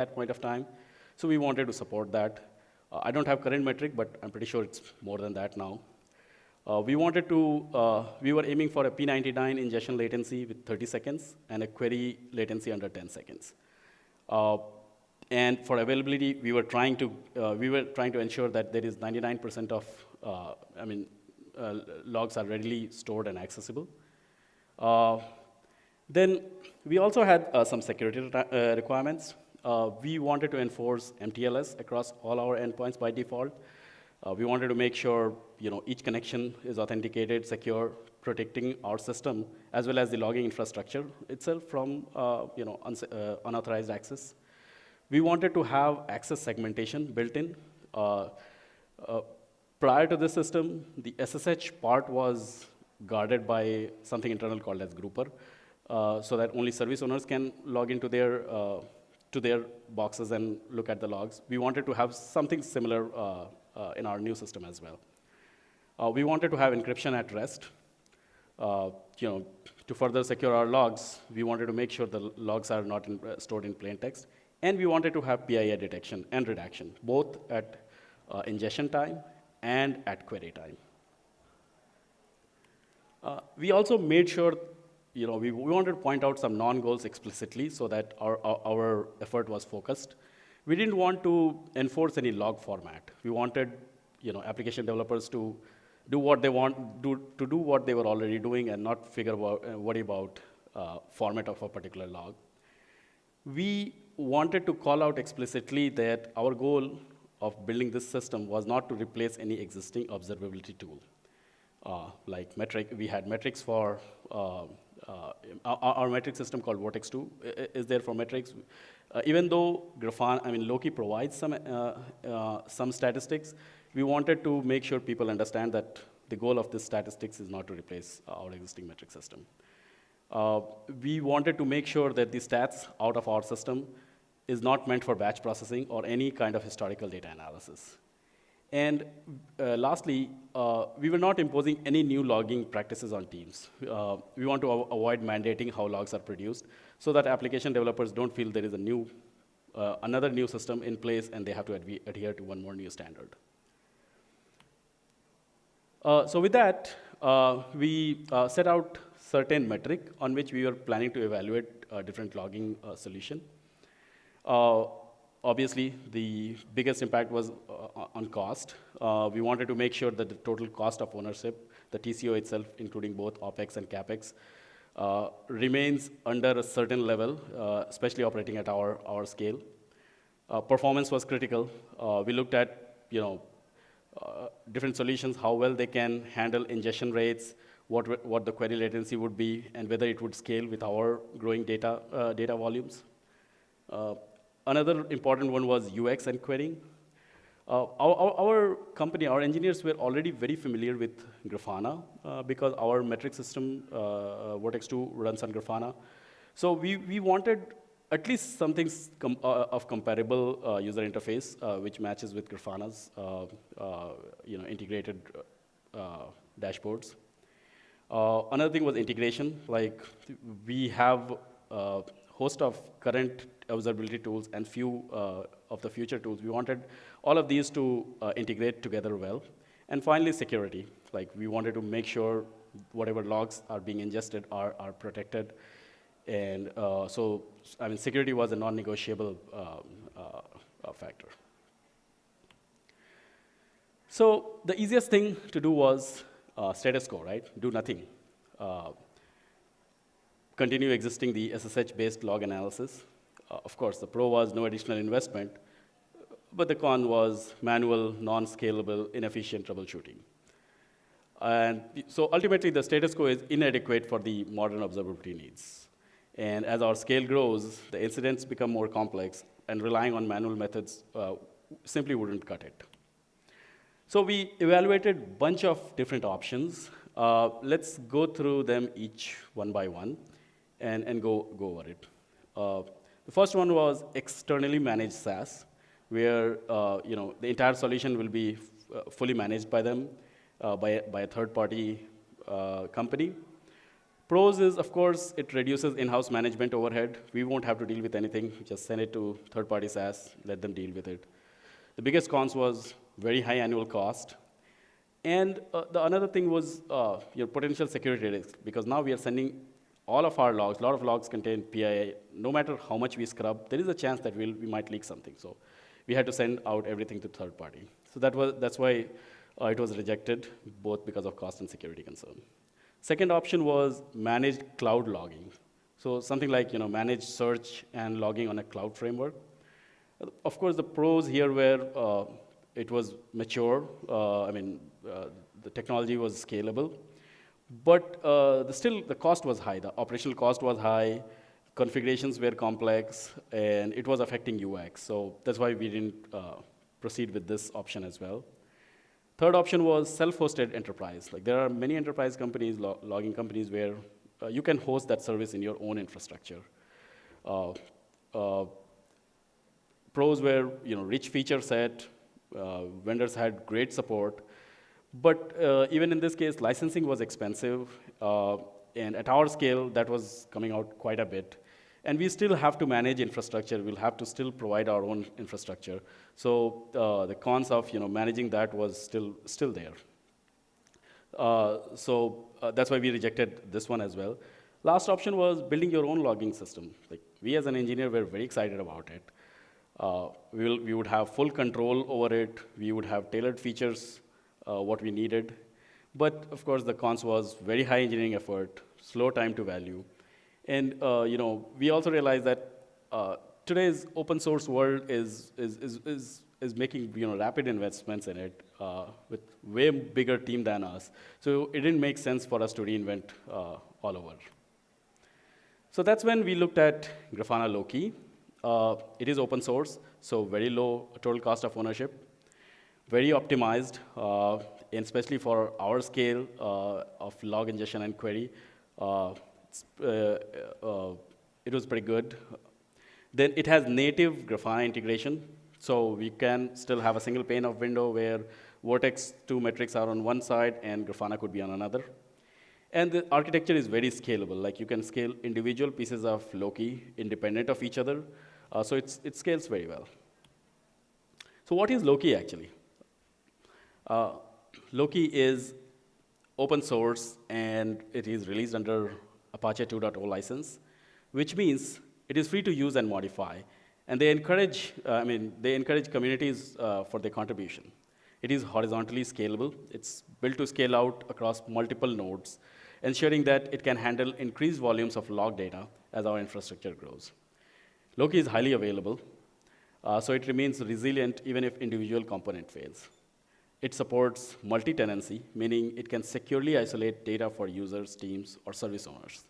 that point of time. So we wanted to support that. I don't have current metric, but I'm pretty sure it's more than that now. We were aiming for a P99 ingestion latency with 30 seconds and a query latency under 10 seconds. And for availability, we were trying to ensure that there is 99% of, logs are readily stored and accessible. Then we also had some security requirements. We wanted to enforce MTLS across all our endpoints by default. We wanted to make sure each connection is authenticated, secure, protecting our system, as well as the logging infrastructure itself from unauthorized access. We wanted to have access segmentation built in. Prior to this system, the SSH part was guarded by something internal called as grouper, so that only service owners can log into their boxes and look at the logs. We wanted to have something similar in our new system as well. We wanted to have encryption at rest. To further secure our logs, we wanted to make sure the logs are not stored in plain text. And we wanted to have PII detection and redaction, both at ingestion time and at query time. We also made sure, we wanted to point out some non-goals explicitly so that our effort was focused. We didn't want to enforce any log format. We wanted, application developers to do what they want, to do what they were already doing and not worry about format of a particular log. We wanted to call out explicitly that our goal of building this system was not to replace any existing observability tool. Like metric, we had metrics for, our metric system called Vortex 2 is there for metrics. Even though Loki provides some statistics, we wanted to make sure people understand that the goal of this statistics is not to replace our existing metric system. We wanted to make sure that the stats out of our system is not meant for batch processing or any kind of historical data analysis. And lastly, we were not imposing any new logging practices on teams. We want to avoid mandating how logs are produced so that application developers don't feel there is another new system in place and they have to adhere to one more new standard. So with that, we set out certain metric on which we were planning to evaluate a different logging solution. Obviously, the biggest impact was on cost. We wanted to make sure that the total cost of ownership, the TCO itself, including both OpEx and CapEx, remains under a certain level, especially operating at our scale. Performance was critical. We looked at different solutions, how well they can handle ingestion rates, what the query latency would be, and whether it would scale with our growing data volumes. Another important one was UX and querying. Our company, our engineers were already very familiar with Grafana because our metric system, Vortex 2, runs on Grafana. So we wanted at least something of comparable user interface, which matches with Grafana's integrated dashboards. Another thing was integration. Like we have a host of current observability tools and few of the future tools. We wanted all of these to integrate together well. And finally, security. Like we wanted to make sure whatever logs are being ingested are protected. And security was a non-negotiable factor. So the easiest thing to do was status quo, right? Do nothing. Continue existing the SSH-based log analysis. Of course, the pro was no additional investment, but the con was manual, non-scalable, inefficient troubleshooting. And so ultimately, the status quo is inadequate for the modern observability needs. And as our scale grows, the incidents become more complex, and relying on manual methods simply wouldn't cut it. So we evaluated a bunch of different options. Let's go through them each one by one and go over it. The first one was externally managed SaaS, where the entire solution will be fully managed by them, by a third-party company. Pros is, of course, it reduces in-house management overhead. We won't have to deal with anything. Just send it to third-party SaaS, let them deal with it. The biggest cons was very high annual cost. And the another thing was your potential security risk, because now we are sending all of our logs, a lot of logs contain PII. No matter how much we scrub, there is a chance that we might leak something. So we had to send out everything to third party. So that's why it was rejected, both because of cost and security concern. Second option was managed cloud logging. So something like managed search and logging on a cloud framework. Of course, the pros here were it was mature. The technology was scalable. But still, the cost was high. The operational cost was high. Configurations were complex. And it was affecting UX. So that's why we didn't proceed with this option as well. Third option was self-hosted enterprise. Like there are many enterprise companies, logging companies, where you can host that service in your own infrastructure. Pros were rich feature set. Vendors had great support. But even in this case, licensing was expensive. And at our scale, that was coming out quite a bit. And we still have to manage infrastructure. We'll have to still provide our own infrastructure. So the cons of managing that was still there. So that's why we rejected this one as well. Last option was building your own logging system. Like we as an engineer were very excited about it. We would have full control over it. We would have tailored features, what we needed. But of course, the cons was very high engineering effort, slow time to value. And we also realized that today's open source world is making rapid investments in it with way bigger team than us. So it didn't make sense for us to reinvent all over. So that's when we looked at Grafana Loki. It is open source, so very low total cost of ownership, very optimized, and especially for our scale of log ingestion and query. It was pretty good. Then it has native Grafana integration, so we can still have a single pane of window where Vertex 2 metrics are on one side and Grafana could be on another. And the architecture is very scalable. Like you can scale individual pieces of Loki independent of each other, so it scales very well. So what is Loki actually? Loki is open source and it is released under Apache 2.0 license, which means it is free to use and modify. And they encourage communities for their contribution. It is horizontally scalable. It's built to scale out across multiple nodes, ensuring that it can handle increased volumes of log data as our infrastructure grows. Loki is highly available, so it remains resilient even if individual component fails. It supports multi-tenancy, meaning it can securely isolate data for users, teams, or service owners.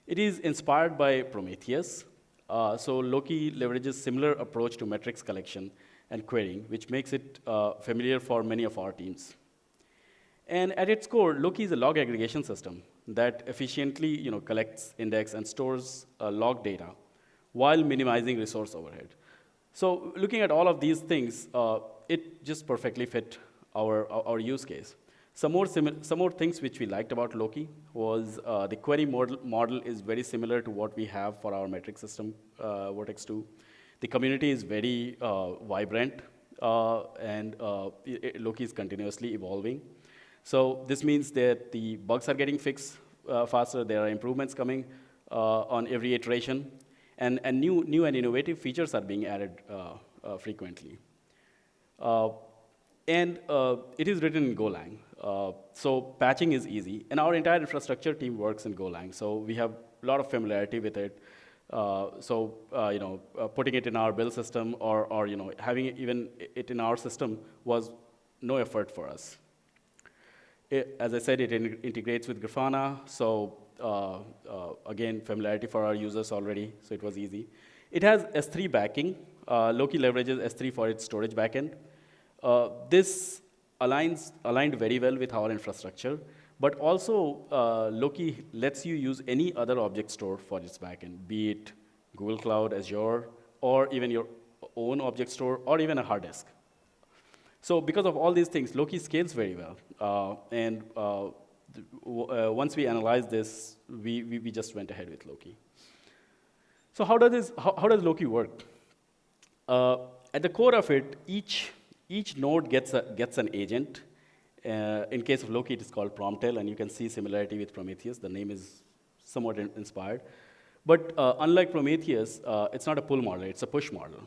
It is inspired by Prometheus, so Loki leverages similar approach to metrics collection and querying, which makes it familiar for many of our teams. And at its core, Loki is a log aggregation system that efficiently collects, index, and stores log data while minimizing resource overhead. So looking at all of these things, it just perfectly fit our use case. Some more things which we liked about Loki was the query model is very similar to what we have for our metric system, Vertex 2. The community is very vibrant, and Loki is continuously evolving. So this means that the bugs are getting fixed faster. There are improvements coming on every iteration, and new and innovative features are being added frequently. And it is written in Golang. So patching is easy. And our entire infrastructure team works in Golang. So we have a lot of familiarity with it. Putting it in our build system or having even it in our system was no effort for us. As I said, it integrates with Grafana. So again, familiarity for our users already. So it was easy. It has S3 backing. Loki leverages S3 for its storage backend. This aligned very well with our infrastructure, but also Loki lets you use any other object store for its backend, be it Google Cloud, Azure, or even your own object store, or even a hard disk. So because of all these things, Loki scales very well. And once we analyzed this, we just went ahead with Loki. So how does Loki work? At the core of it, each node gets an agent. In case of Loki, it is called Promptel, and you can see similarity with Prometheus. The name is somewhat inspired. But unlike Prometheus, it's not a pull model, it's a push model.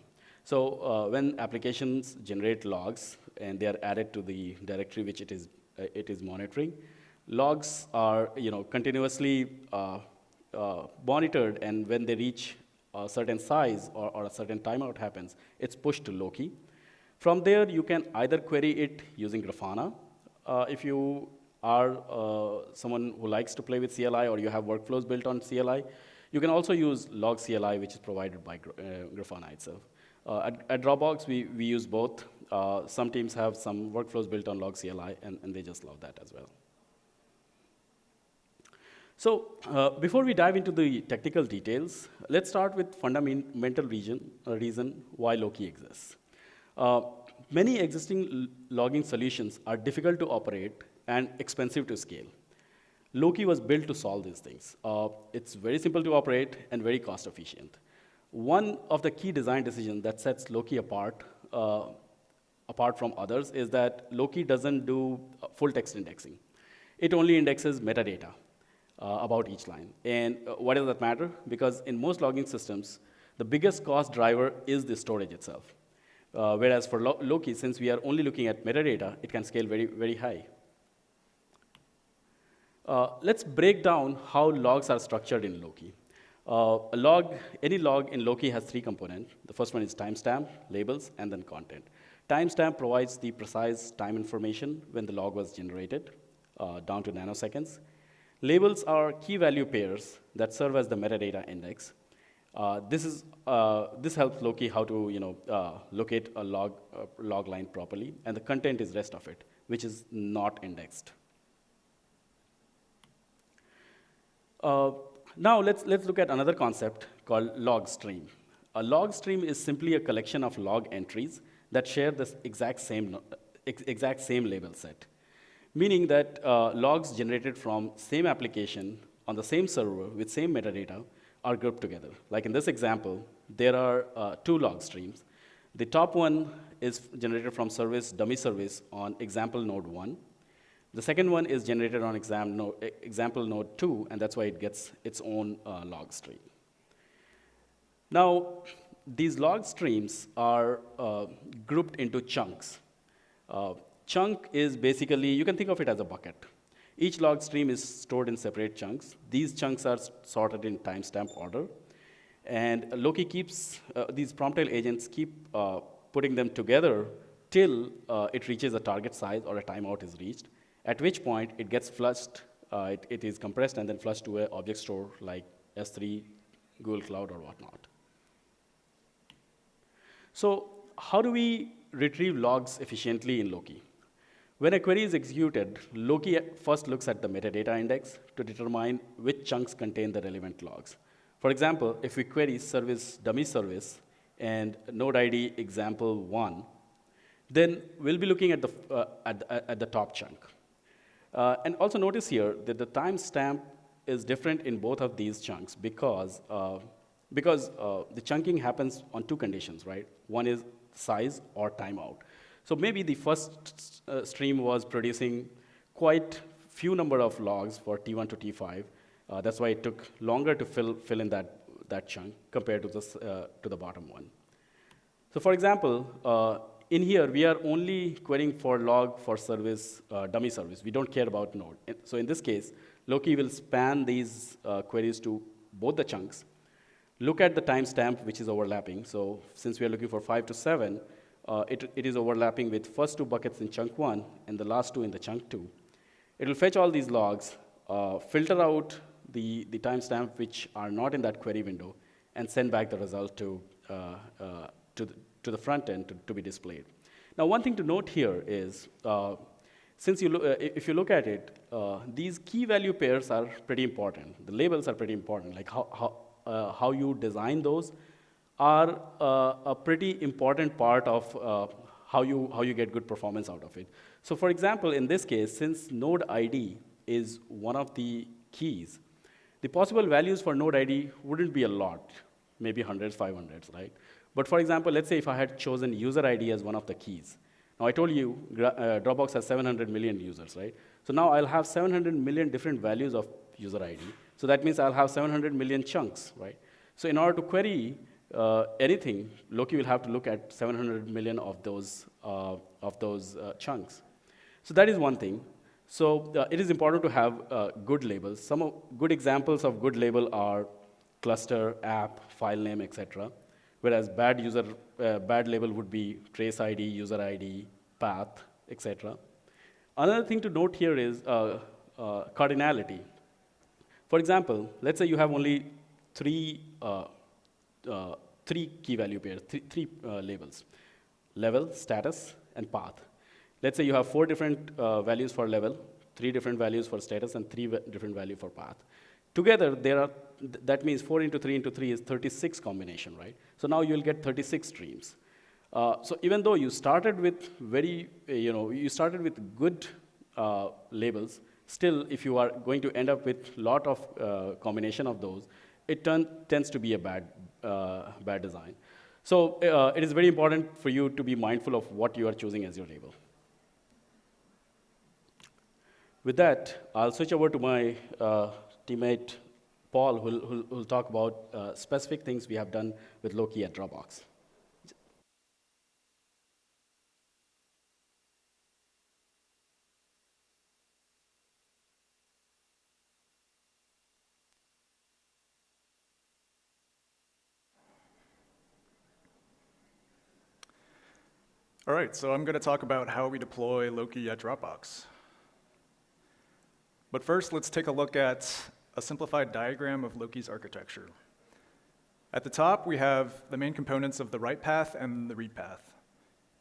So when applications generate logs and they are added to the directory which it is monitoring, logs are continuously monitored, and when they reach a certain size or a certain timeout happens, it's pushed to Loki. From there, you can either query it using Grafana, if you are someone who likes to play with CLI or you have workflows built on CLI. You can also use log CLI, which is provided by Grafana itself. At Dropbox, we use both. Some teams have some workflows built on log CLI, and they just love that as well. So before we dive into the technical details, let's start with fundamental reason why Loki exists. Many existing logging solutions are difficult to operate and expensive to scale. Loki was built to solve these things. It's very simple to operate and very cost efficient. One of the key design decisions that sets Loki apart from others is that Loki doesn't do full text indexing. It only indexes metadata about each line. And why does that matter? Because in most logging systems, the biggest cost driver is the storage itself. Whereas for Loki, since we are only looking at metadata, it can scale very, very high. Let's break down how logs are structured in Loki. Any log in Loki has three components. The first one is timestamp, labels, and then content. Timestamp provides the precise time information when the log was generated, down to nanoseconds. Labels are key value pairs that serve as the metadata index. This helps Loki how to locate a log line properly, and the content is rest of it, which is not indexed. Now let's look at another concept called log stream. A log stream is simply a collection of log entries that share the exact same label set, meaning that logs generated from same application on the same server with same metadata are grouped together. Like in this example, there are two log streams. The top one is generated from dummy service on example node 1. The second one is generated on example node 2, and that's why it gets its own log stream. Now, these log streams are grouped into chunks. Chunk is basically, you can think of it as a bucket. Each log stream is stored in separate chunks. These chunks are sorted in timestamp order. And Loki keeps, these Promptel agents keep putting them together till it reaches a target size or a timeout is reached, at which point it gets flushed, it is compressed and then flushed to an object store like S3, Google Cloud, or whatnot. So how do we retrieve logs efficiently in Loki? When a query is executed, Loki first looks at the metadata index to determine which chunks contain the relevant logs. For example, if we query dummy service and node ID example 1, then we'll be looking at the top chunk. And also notice here that the timestamp is different in both of these chunks because the chunking happens on two conditions, right? One is size or timeout. So maybe the first stream was producing quite few number of logs for T1 to T5. That's why it took longer to fill in that chunk compared to the bottom one. So for example, in here, we are only querying for log for service, dummy service. We don't care about node. So in this case, Loki will span these queries to both the chunks, look at the timestamp, which is overlapping. So since we are looking for 5 to 7, it is overlapping with first two buckets in chunk 1 and the last two in the chunk 2. It will fetch all these logs, filter out the timestamp which are not in that query window, and send back the result to the front end to be displayed. Now, one thing to note here is, if you look at it, these key value pairs are pretty important. The labels are pretty important. Like how you design those are a pretty important part of how you get good performance out of it. So for example, in this case, since node ID is one of the keys. The possible values for node ID wouldn't be a lot, maybe hundreds, 500s, right? But for example, let's say if I had chosen user ID as one of the keys. Now I told you Dropbox has 700 million users, right? So now I'll have 700 million different values of user ID. So that means I'll have 700 million chunks, right? So in order to query anything, Loki will have to look at 700 million of those chunks. So that is one thing. So it is important to have good labels. Some good examples of good label are cluster, app, file name, etc. Whereas bad label would be trace ID, user ID, path, etc. Another thing to note here is cardinality. For example, let's say you have only three key value pairs, three labels: level, status, and path. Let's say you have 4 different values for level, 3 different values for status, and 3 different values for path. Together, that means 4 into 3 into 3 is 36 combination, right? So now you'll get 36 streams. So even though you started with you started with good labels, still, if you are going to end up with a lot of combination of those, it tends to be a bad design. So it is very important for you to be mindful of what you are choosing as your label. With that, I'll switch over to my teammate, Paul, who will talk about specific things we have done with Loki at Dropbox. All right, so I'm going to talk about how we deploy Loki at Dropbox. But first, let's take a look at a simplified diagram of Loki's architecture. At the top, we have the main components of the write path and the read path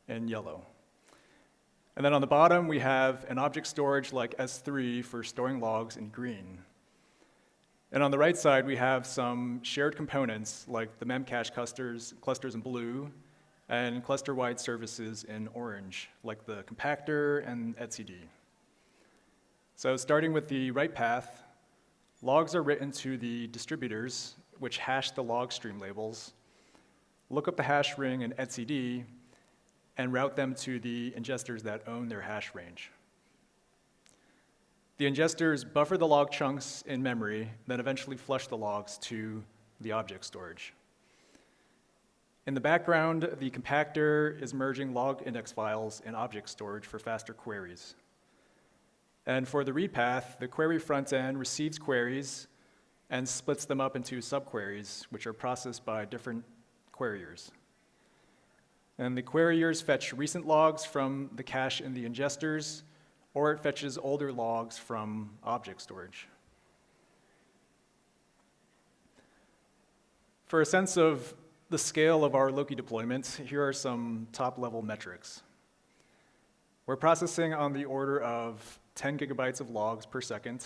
in yellow. And then on the bottom, we have an object storage like S3 for storing logs in green. And on the right side, we have some shared components like the memcache clusters in blue, and cluster-wide services in orange, like the compactor and etcd. So starting with the write path, logs are written to the distributors, which hash the log stream labels, look up the hash ring in etcd, and route them to the ingesters that own their hash range. The ingesters buffer the log chunks in memory, then eventually flush the logs to the object storage. In the background, the compactor is merging log index files in object storage for faster queries. And for the read path, the query front end receives queries and splits them up into subqueries, which are processed by different queryers. And the queryers fetch recent logs from the cache in the ingesters, or it fetches older logs from object storage. For a sense of the scale of our Loki deployment, here are some top-level metrics. We're processing on the order of 10 gigabytes of logs per second,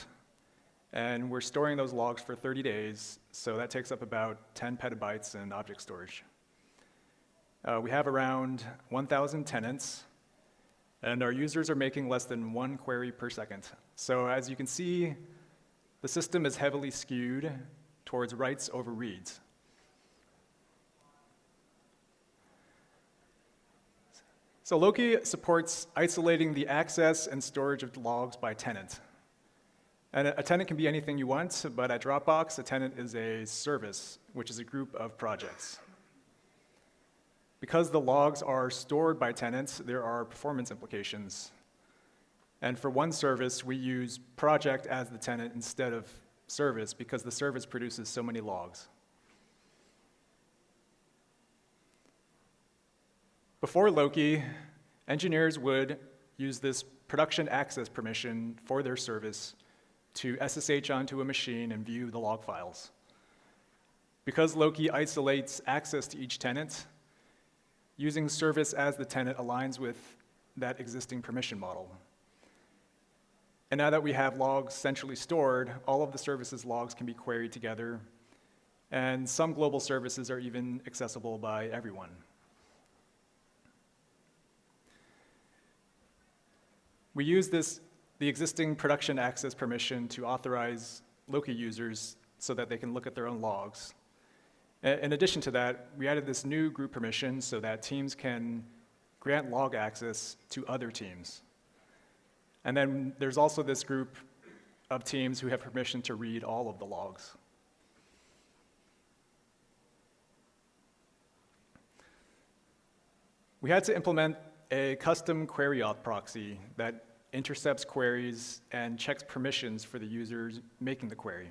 and we're storing those logs for 30 days, so that takes up about 10 petabytes in object storage. We have around 1,000 tenants, and our users are making less than 1 query per second. So as you can see, the system is heavily skewed towards writes over reads. So Loki supports isolating the access and storage of logs by tenant. And a tenant can be anything you want, but at Dropbox, a tenant is a service, which is a group of projects. Because the logs are stored by tenants, there are performance implications. And for one service, we use project as the tenant instead of service because the service produces so many logs. Before Loki, engineers would use this production access permission for their service to SSH onto a machine and view the log files. Because Loki isolates access to each tenant, using service as the tenant aligns with that existing permission model. And now that we have logs centrally stored, all of the services logs can be queried together, and some global services are even accessible by everyone. We use this the existing production access permission to authorize Loki users so that they can look at their own logs. In addition to that, we added this new group permission so that teams can grant log access to other teams. And then there's also this group of teams who have permission to read all of the logs. We had to implement a custom query auth proxy that intercepts queries and checks permissions for the users making the query.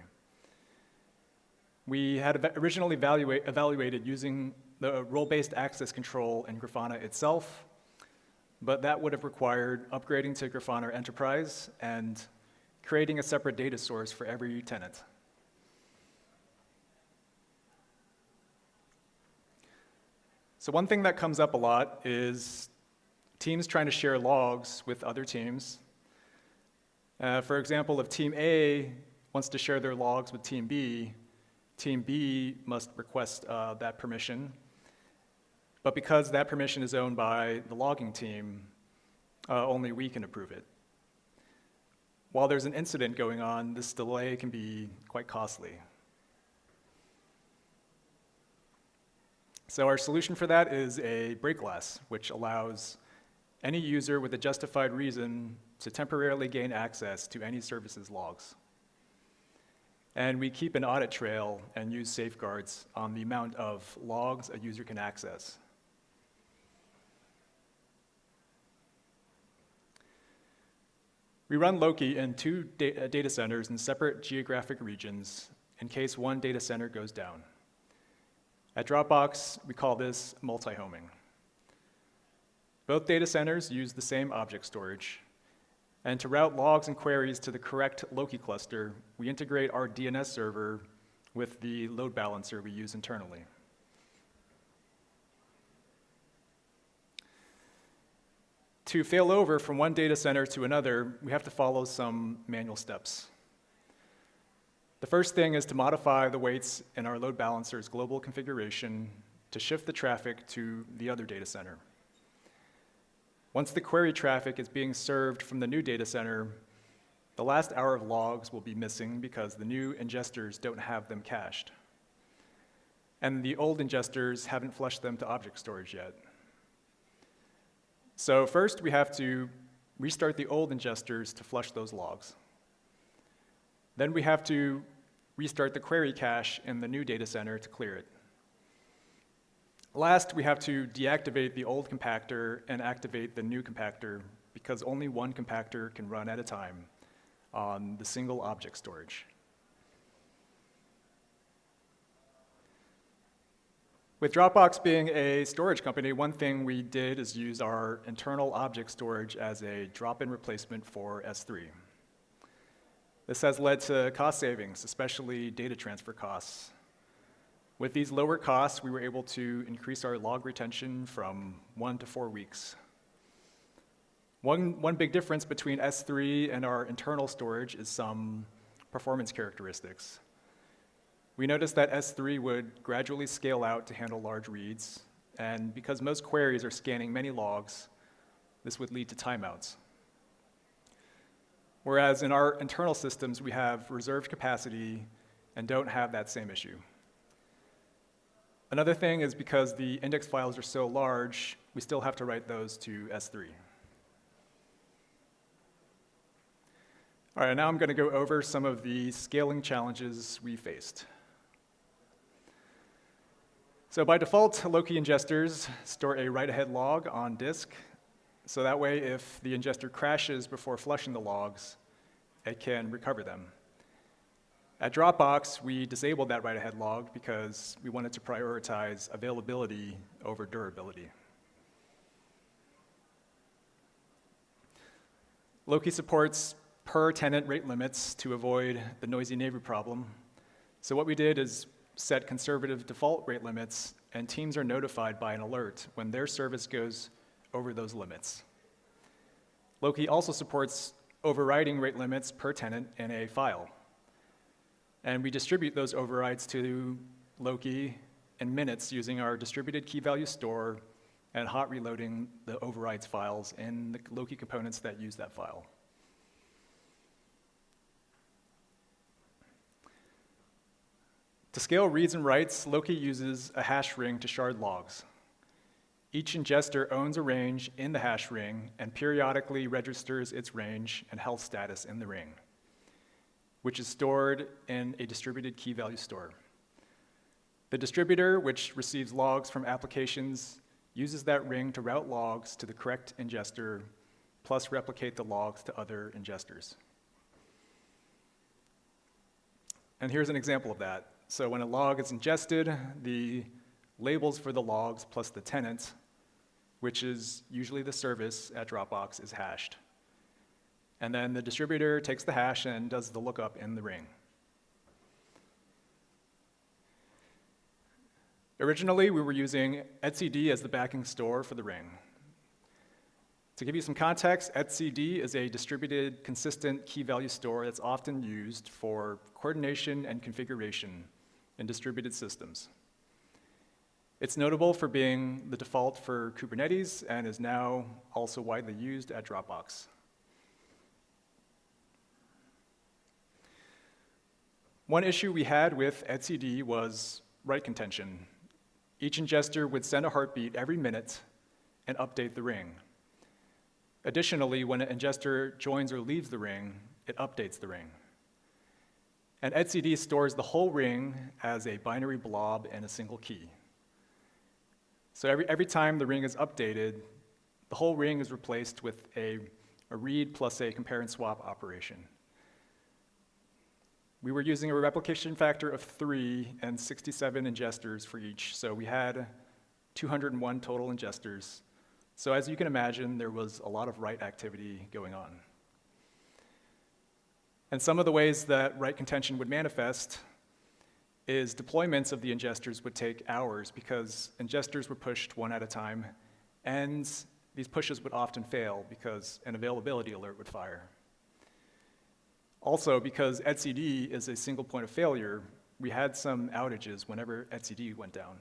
We had originally evaluated using the role-based access control in Grafana itself, but that would have required upgrading to Grafana Enterprise and creating a separate data source for every tenant. So one thing that comes up a lot is teams trying to share logs with other teams. For example, if Team A wants to share their logs with Team B must request that permission. But because that permission is owned by the logging team, only we can approve it. While there's an incident going on, this delay can be quite costly. So our solution for that is a break glass, which allows any user with a justified reason to temporarily gain access to any service's logs. And we keep an audit trail and use safeguards on the amount of logs a user can access. We run Loki in two data centers in separate geographic regions in case one data center goes down. At Dropbox, we call this multi-homing. Both data centers use the same object storage. And to route logs and queries to the correct Loki cluster, we integrate our DNS server with the load balancer we use internally. To fail over from one data center to another, we have to follow some manual steps. The first thing is to modify the weights in our load balancer's global configuration to shift the traffic to the other data center. Once the query traffic is being served from the new data center, the last hour of logs will be missing because the new ingesters don't have them cached. And the old ingesters haven't flushed them to object storage yet. So first, we have to restart the old ingesters to flush those logs. Then we have to restart the query cache in the new data center to clear it. Last, we have to deactivate the old compactor and activate the new compactor because only one compactor can run at a time on the single object storage. With Dropbox being a storage company, one thing we did is use our internal object storage as a drop-in replacement for S3. This has led to cost savings, especially data transfer costs. With these lower costs, we were able to increase our log retention from 1 to 4 weeks. One big difference between S3 and our internal storage is some performance characteristics. We noticed that S3 would gradually scale out to handle large reads, and because most queries are scanning many logs, this would lead to timeouts. Whereas in our internal systems, we have reserved capacity and don't have that same issue. Another thing is because the index files are so large, we still have to write those to S3. All right, now I'm going to go over some of the scaling challenges we faced. So by default, Loki ingesters store a write-ahead log on disk, so that way if the ingester crashes before flushing the logs, it can recover them. At Dropbox, we disabled that write-ahead log because we wanted to prioritize availability over durability. Loki supports per-tenant rate limits to avoid the noisy neighbor problem. So what we did is set conservative default rate limits, and teams are notified by an alert when their service goes over those limits. Loki also supports overriding rate limits per tenant in a file. And we distribute those overrides to Loki in minutes using our distributed key value store and hot reloading the overrides files in the Loki components that use that file. To scale reads and writes, Loki uses a hash ring to shard logs. Each ingester owns a range in the hash ring and periodically registers its range and health status in the ring, which is stored in a distributed key value store. The distributor, which receives logs from applications, uses that ring to route logs to the correct ingester, plus replicate the logs to other ingesters. And here's an example of that. So when a log is ingested, the labels for the logs plus the tenant, which is usually the service at Dropbox, is hashed. And then the distributor takes the hash and does the lookup in the ring. Originally, we were using etcd as the backing store for the ring. To give you some context, etcd is a distributed, consistent key value store that's often used for coordination and configuration in distributed systems. It's notable for being the default for Kubernetes and is now also widely used at Dropbox. One issue we had with etcd was write contention. Each ingester would send a heartbeat every minute and update the ring. Additionally, when an ingester joins or leaves the ring, it updates the ring. And etcd stores the whole ring as a binary blob and a single key. So every time the ring is updated, the whole ring is replaced with a read plus a compare and swap operation. We were using a replication factor of 3 and 67 ingesters for each, so we had 201 total ingesters. So as you can imagine, there was a lot of write activity going on. And some of the ways that write contention would manifest is deployments of the ingesters would take hours because ingesters were pushed one at a time, and these pushes would often fail because an availability alert would fire. Also, because etcd is a single point of failure, we had some outages whenever etcd went down.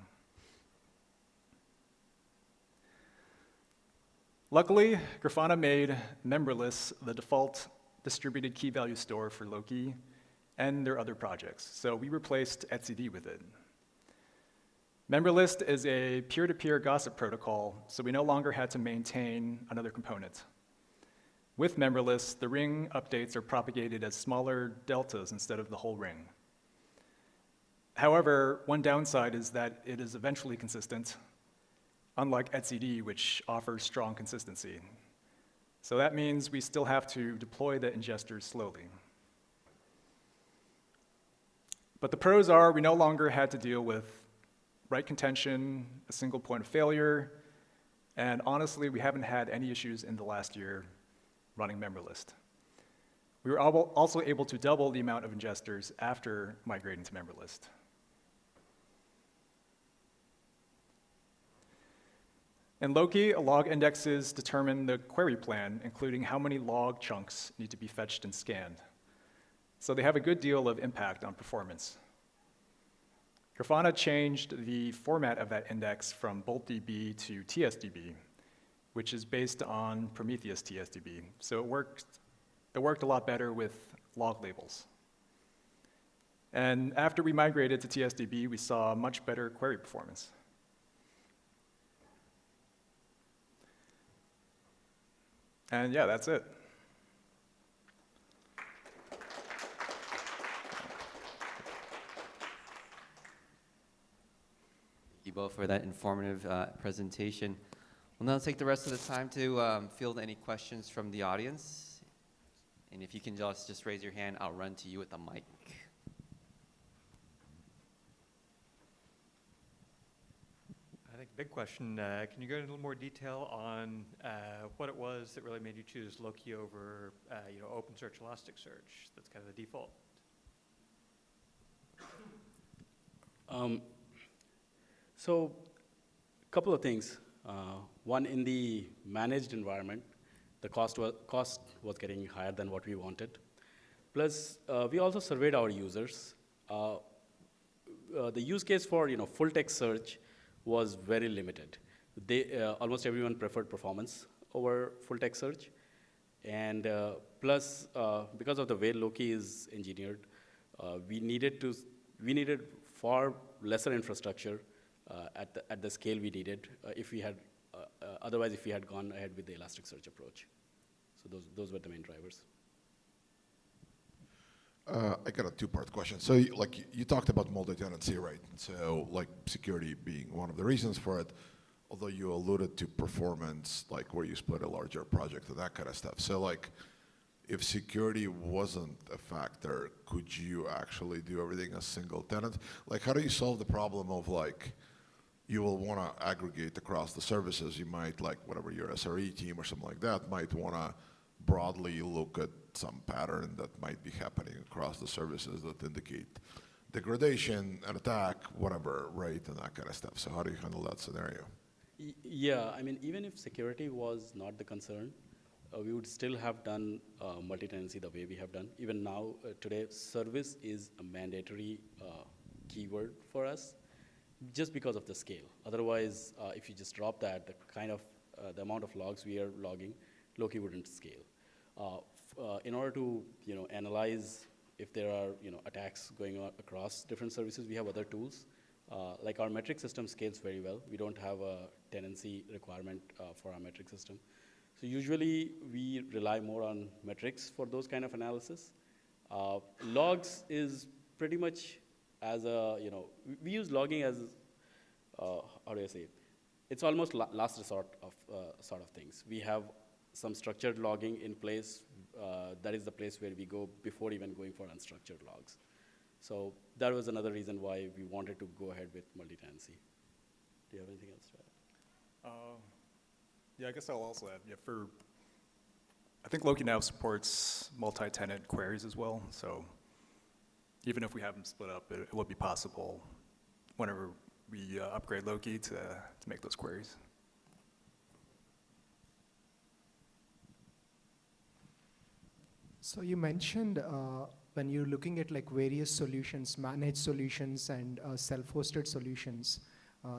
Luckily, Grafana made memberless the default distributed key value store for Loki and their other projects, so we replaced etcd with it. Memberlist is a peer-to-peer gossip protocol, so we no longer had to maintain another component. With memberlist, the ring updates are propagated as smaller deltas instead of the whole ring. However, one downside is that it is eventually consistent, unlike etcd, which offers strong consistency. So that means we still have to deploy the ingesters slowly. But the pros are we no longer had to deal with write contention, a single point of failure, and honestly, we haven't had any issues in the last year running memberlist. We were also able to double the amount of ingesters after migrating to memberlist. In Loki, log indexes determine the query plan, including how many log chunks need to be fetched and scanned. So they have a good deal of impact on performance. Grafana changed the format of that index from BoltDB to TSDB, which is based on Prometheus TSDB. So it worked a lot better with log labels. And after we migrated to TSDB, we saw much better query performance. And yeah, that's it. Thank you both for that informative presentation. We'll now take the rest of the time to field any questions from the audience. And if you can just raise your hand, I'll run to you with the mic. I think big question, can you go into a little more detail on what it was that really made you choose Loki over OpenSearch, Elasticsearch? That's kind of the default. So a couple of things. One, in the managed environment, the cost was getting higher than what we wanted. Plus, we also surveyed our users. The use case for full text search was very limited. Almost everyone preferred performance over full text search. And plus, because of the way Loki is engineered, we needed far lesser infrastructure at the scale we needed if we had, otherwise if we had gone ahead with the Elasticsearch approach. So those were the main drivers. I got a two-part question. So, you talked about multi-tenancy, right? So, like, security being one of the reasons for it, although you alluded to performance, like where you split a larger project and that kind of stuff. So, like, if security wasn't a factor, could you actually do everything as single tenant? Like, how do you solve the problem of, like, you will want to aggregate across the services? You might, like, whatever your SRE team or something like that might want to broadly look at some pattern that might be happening across the services that indicate degradation, an attack, whatever, right, and that kind of stuff. So how do you handle that scenario? Yeah, I mean, even if security was not the concern, we would still have done multi-tenancy the way we have done. Even now, today, service is a mandatory keyword for us, just because of the scale. Otherwise, if you just drop that, the amount of logs we are logging, Loki wouldn't scale. In order to analyze if there are attacks going on across different services, we have other tools. Like our metric system scales very well. We don't have a tenancy requirement for our metric system. So usually we rely more on metrics for those kind of analysis. Logs is pretty much as a, we use logging as, how do I say it? It's almost last resort of sort of things. We have some structured logging in place. That is the place where we go before even going for unstructured logs. So that was another reason why we wanted to go ahead with multi-tenancy. Do you have anything else to add? Yeah, I guess I'll also add, I think Loki now supports multi-tenant queries as well. So even if we have them split up, it will be possible whenever we upgrade Loki to make those queries. So you mentioned when you're looking at like various solutions, managed solutions and self-hosted solutions,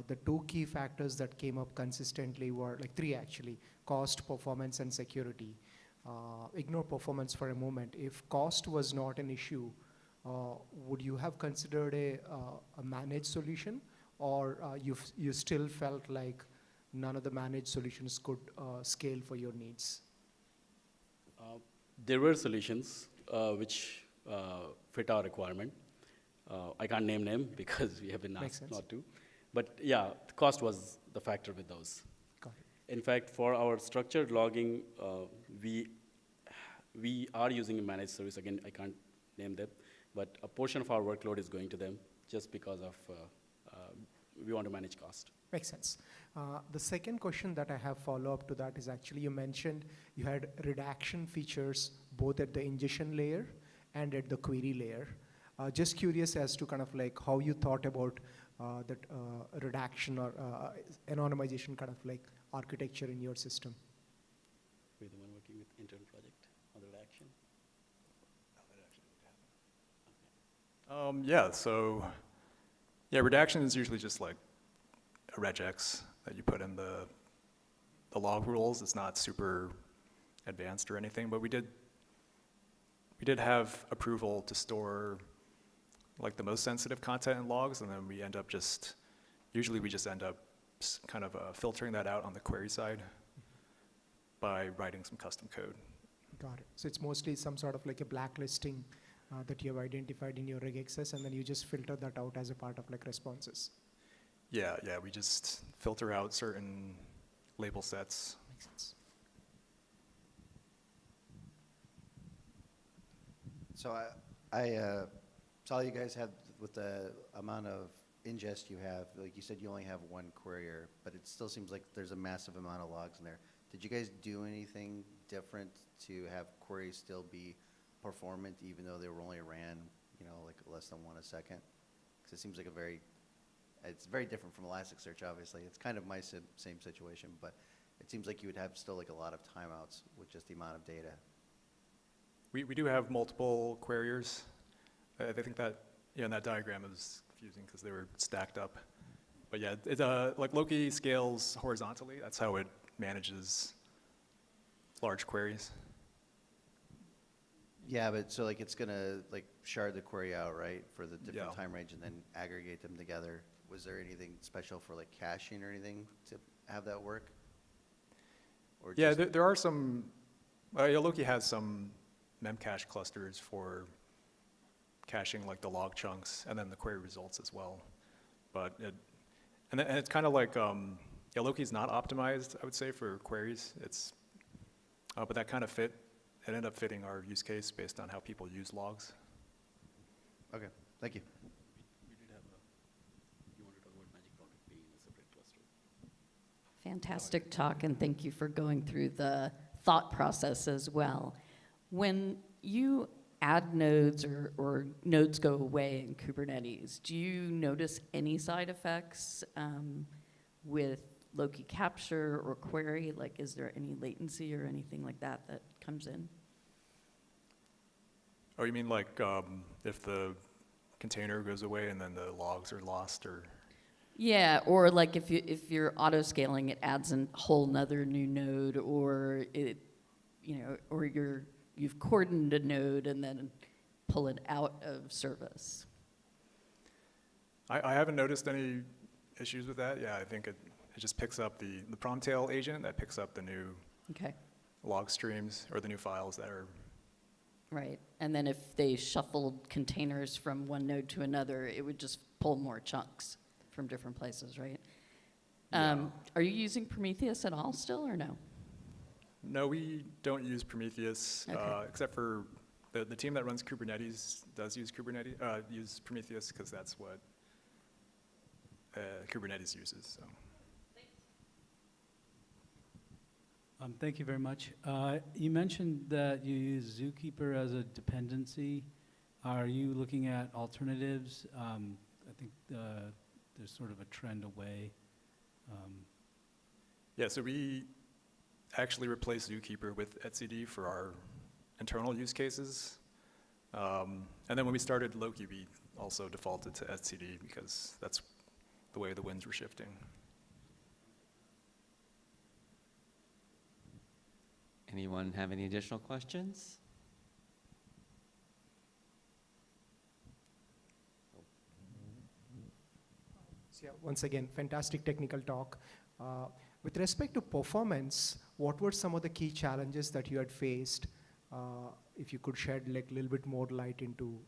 the two key factors that came up consistently were like three actually: cost, performance, and security. Ignore performance for a moment. If cost was not an issue, would you have considered a managed solution, or you still felt like none of the managed solutions could scale for your needs? There were solutions which fit our requirement. I can't name because we have been Makes asked sense. not to. But yeah, the cost was the factor with those. Got it. In fact, for our structured logging, we are using a managed service. Again, I can't name them, but a portion of our workload is going to them just because of we want to manage cost. Makes sense. The second question that I have follow-up to that is actually you mentioned you had redaction features both at the ingestion layer and at the query layer. Just curious as to kind of like how you thought about that redaction or anonymization kind of like architecture in your system. We're the one working with internal project on the redaction. Redaction is usually just like a regex that you put in the log rules. It's not super advanced or anything, but we did have approval to store like the most sensitive content in logs, and then we end up usually we just end up kind of filtering that out on the query side by writing some custom code. Got it. So it's mostly some sort of like a blacklisting that you have identified in your regexes, and then you just filter that out as a part of like responses. Yeah, we just filter out certain label sets. Makes sense. So I saw you guys had, with the amount of ingest you have, like you said, you only have one querier, but it still seems like there's a massive amount of logs in there. Did you guys do anything different to have queries still be performant, even though they were only ran, like less than 1 a second? Because it seems like it's very different from Elasticsearch, obviously. It's kind of my same situation, but it seems like you would have still like a lot of timeouts with just the amount of data. We do have multiple queriers. I think that, in that diagram is confusing because they were stacked up. But yeah, like Loki scales horizontally. That's how it manages large queries. Yeah, but so like it's gonna like shard the query out, right, for the different Yeah. time range and then aggregate them together. Was there anything special for like caching or anything to have that work? Or Yeah, just, there are some, yeah, Loki has some memcache clusters for caching like the log chunks and then the query results as well. But and it's kind of like, yeah, Loki's not optimized, I would say, for queries. But that kind of it ended up fitting our use case based on how people use logs. okay, thank you. We did have you want to talk about Magic Pocket being in a separate cluster? Fantastic talk, and thank you for going through the thought process as well. When you add nodes or nodes go away in Kubernetes, do you notice any side effects with Loki capture or query? Like, is there any latency or anything like that that comes in? Oh, you mean like if the container goes away and then the logs are lost, or? Yeah, or like if you're auto scaling, it adds a whole nother new node, or it, or you've cordoned a node and then pull it out of service. I haven't noticed any issues with that. Yeah, I think it just picks up the Promtail agent that picks up the new Okay, log streams or the new files that are. right. And then if they shuffled containers from one node to another, it would just pull more chunks from different places, right? Yeah. Are you using Prometheus at all still, or no? No, we don't use Prometheus, Okay. except for the team that runs Kubernetes does use use Prometheus because that's what Kubernetes uses. So. Thank you very much. You mentioned that you use Zookeeper as a dependency. Are you looking at alternatives? I think there's sort of a trend away. Yeah, so we actually replaced Zookeeper with etcd for our internal use cases. And then when we started Loki, we also defaulted to etcd because that's the way the winds were shifting. Anyone have any additional questions? So yeah, once again, fantastic technical talk. With respect to performance, what were some of the key challenges that you had faced? If you could shed like a little bit more light into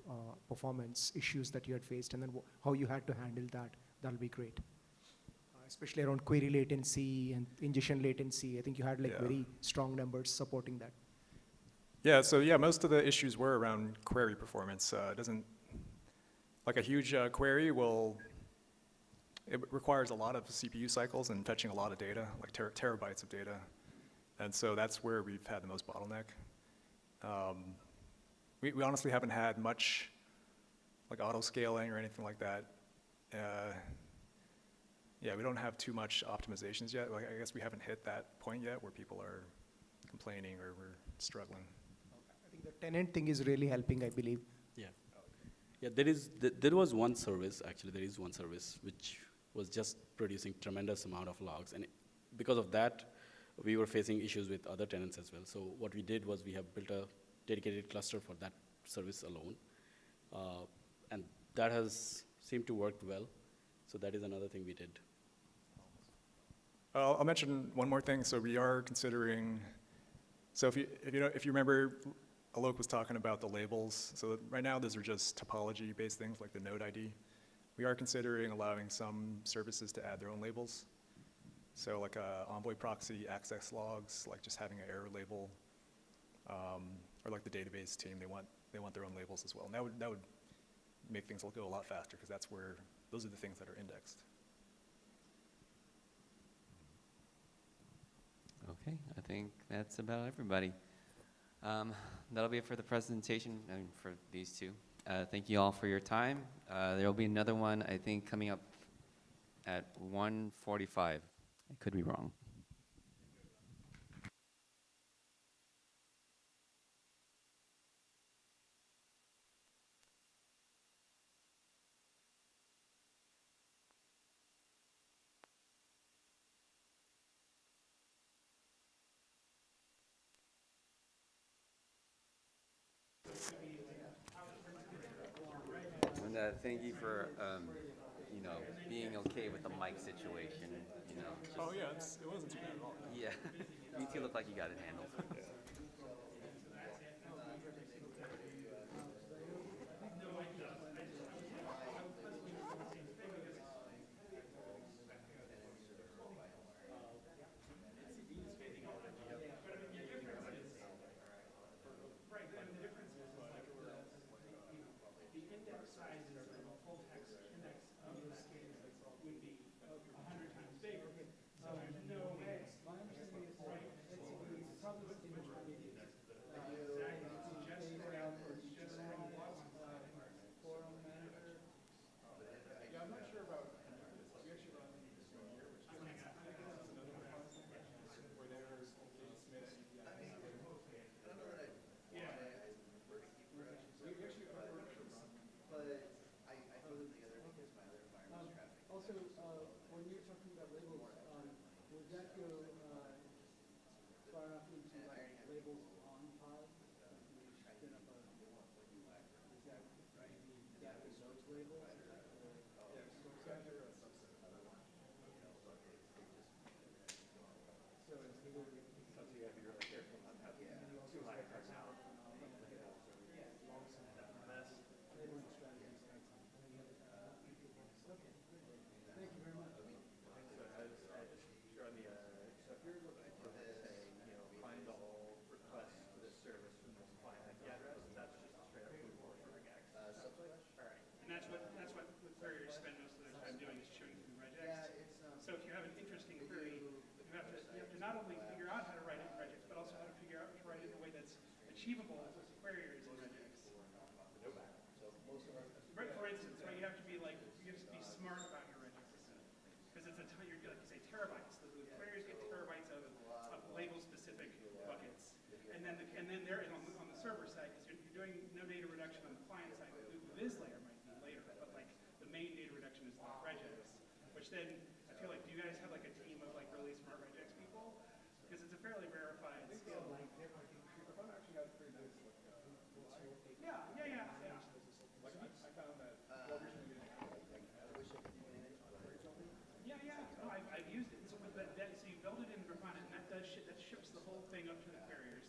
performance issues that you had faced, and then how you had to handle that, that'll be great. Especially around query latency and ingestion latency. I think you had like Yeah. very strong numbers supporting that. Yeah, so yeah, most of the issues were around query performance. It doesn't, like a huge query it requires a lot of CPU cycles and fetching a lot of data, like terabytes of data. And so that's where we've had the most bottleneck. We honestly haven't had much like auto scaling or anything like that. Yeah, we don't have too much optimizations yet. Like, I guess we haven't hit that point yet where people are complaining or we're struggling. I think the tenant thing is really helping, I believe. Yeah. Yeah, there was one service, actually, there is one service which was just producing tremendous amount of logs. And because of that, we were facing issues with other tenants as well. So what we did was we have built a dedicated cluster for that service alone. And that has seemed to work well. So that is another thing we did. I'll mention one more thing. So we are considering, so if you remember, Alok was talking about the labels. So right now, those are just topology-based things like the node ID. We are considering allowing some services to add their own labels. So like Envoy proxy access logs, like just having an error label, or like the database team, they want their own labels as well. And that would make things go a lot faster because those are the things that are indexed. Okay, I think that's about everybody. That'll be it for the presentation and for these two. Thank you all for your time. There will be another one, I think, coming up at 1:45. I could be wrong. thank you for, you know, being okay with the mic situation, you know. Oh yeah, it wasn't too bad at all. Yeah, you two look like you got it handled. And that's what the queryers spend most of their time doing is chewing through regex. So if you have an interesting query, you have to not only figure out how to write it in regex, but also how to figure out to write it in a way that's achievable with queryers in regex. Right, for instance, right, you have to be smart about your regex because it's you're like you say terabytes. The queryers get terabytes of label-specific buckets, and then they're on the server side because you're doing no data reduction on the client side. The viz layer might be later, but like the main data reduction is the regex, which then I feel like, do you guys have like a team of like really smart regex people? Because it's a fairly rarefied skill. Yeah. Yeah. No, I've used it. So, so you build it in Grafana, and that ships the whole thing up to the queryers.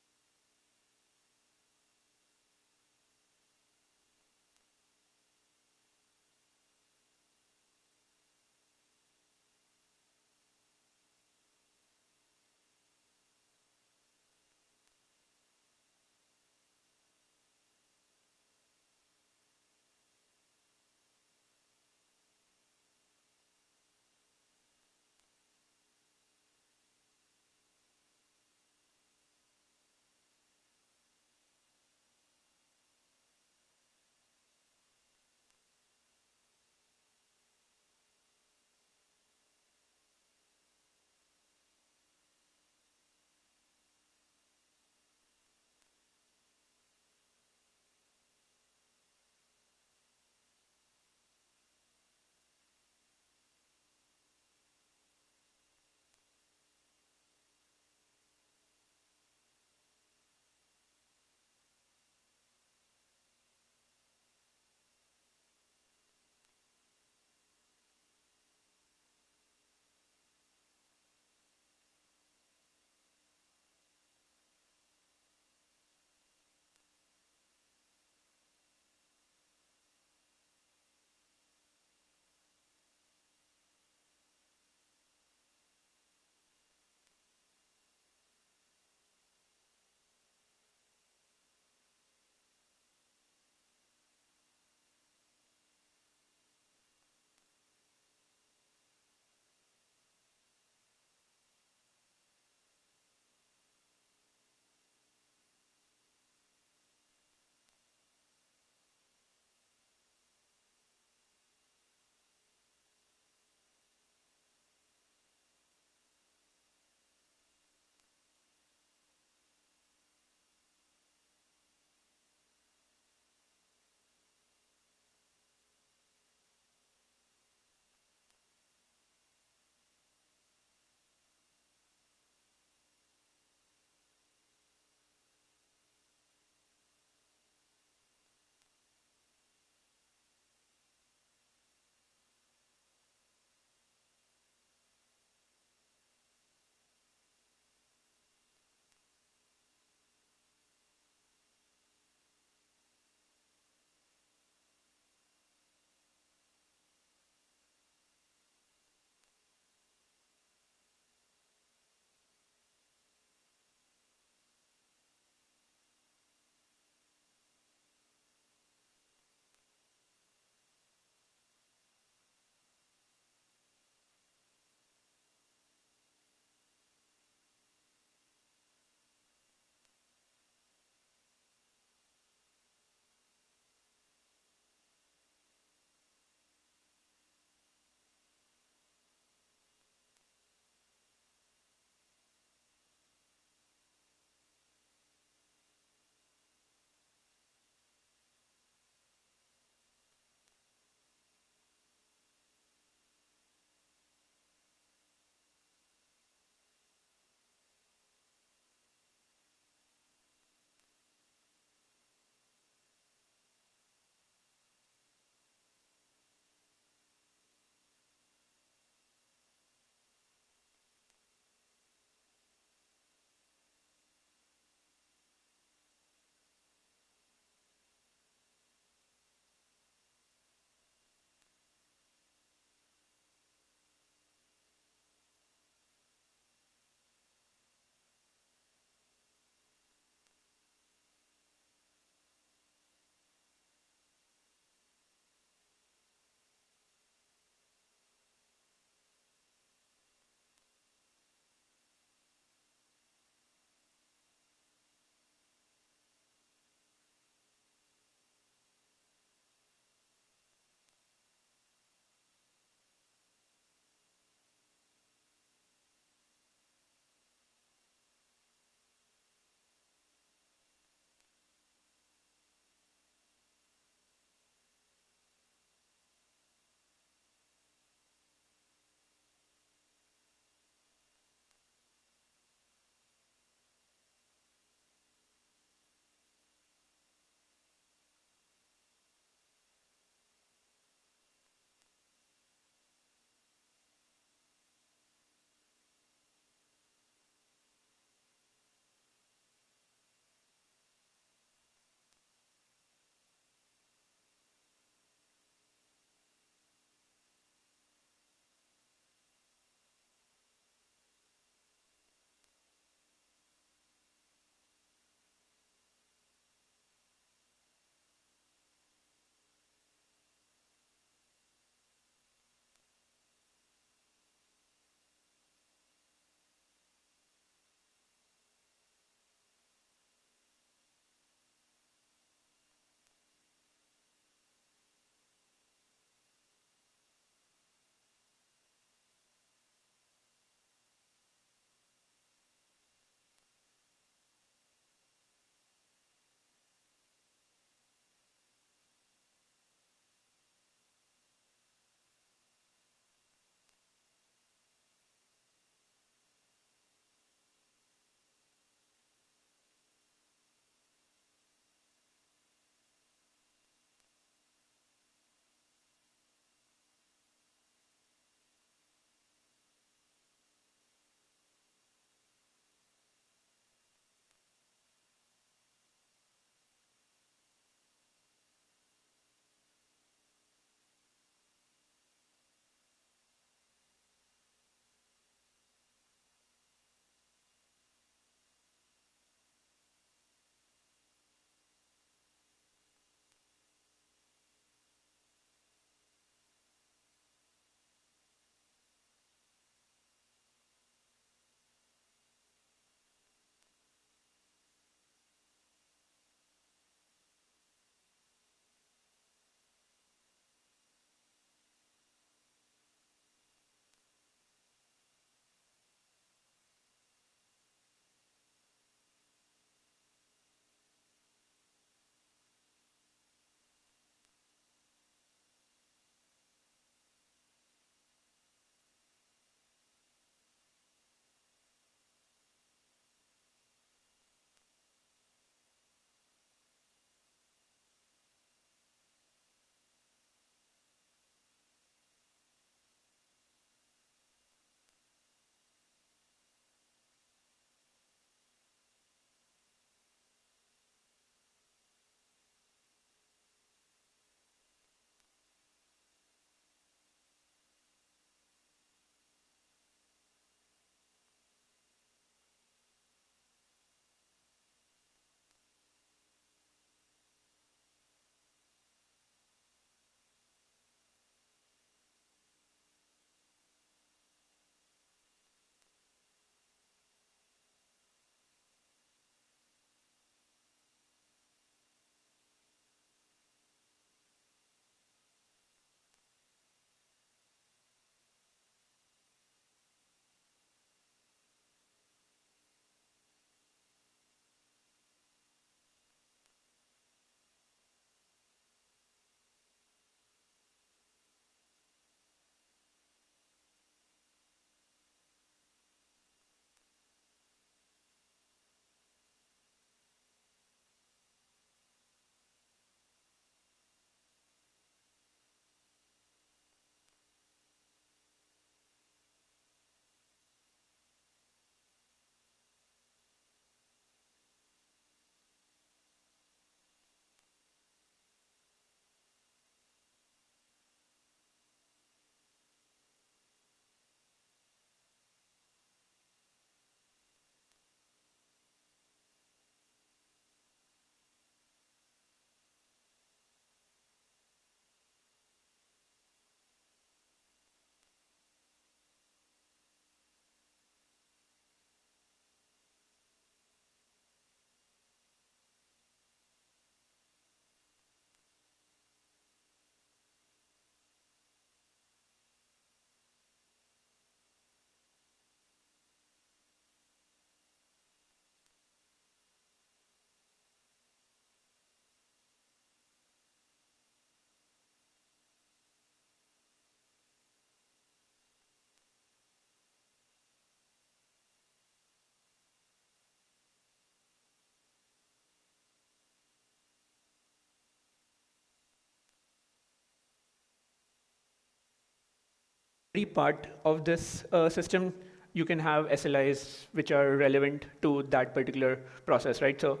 part of this system, you can have SLIs which are relevant to that particular process, right? So,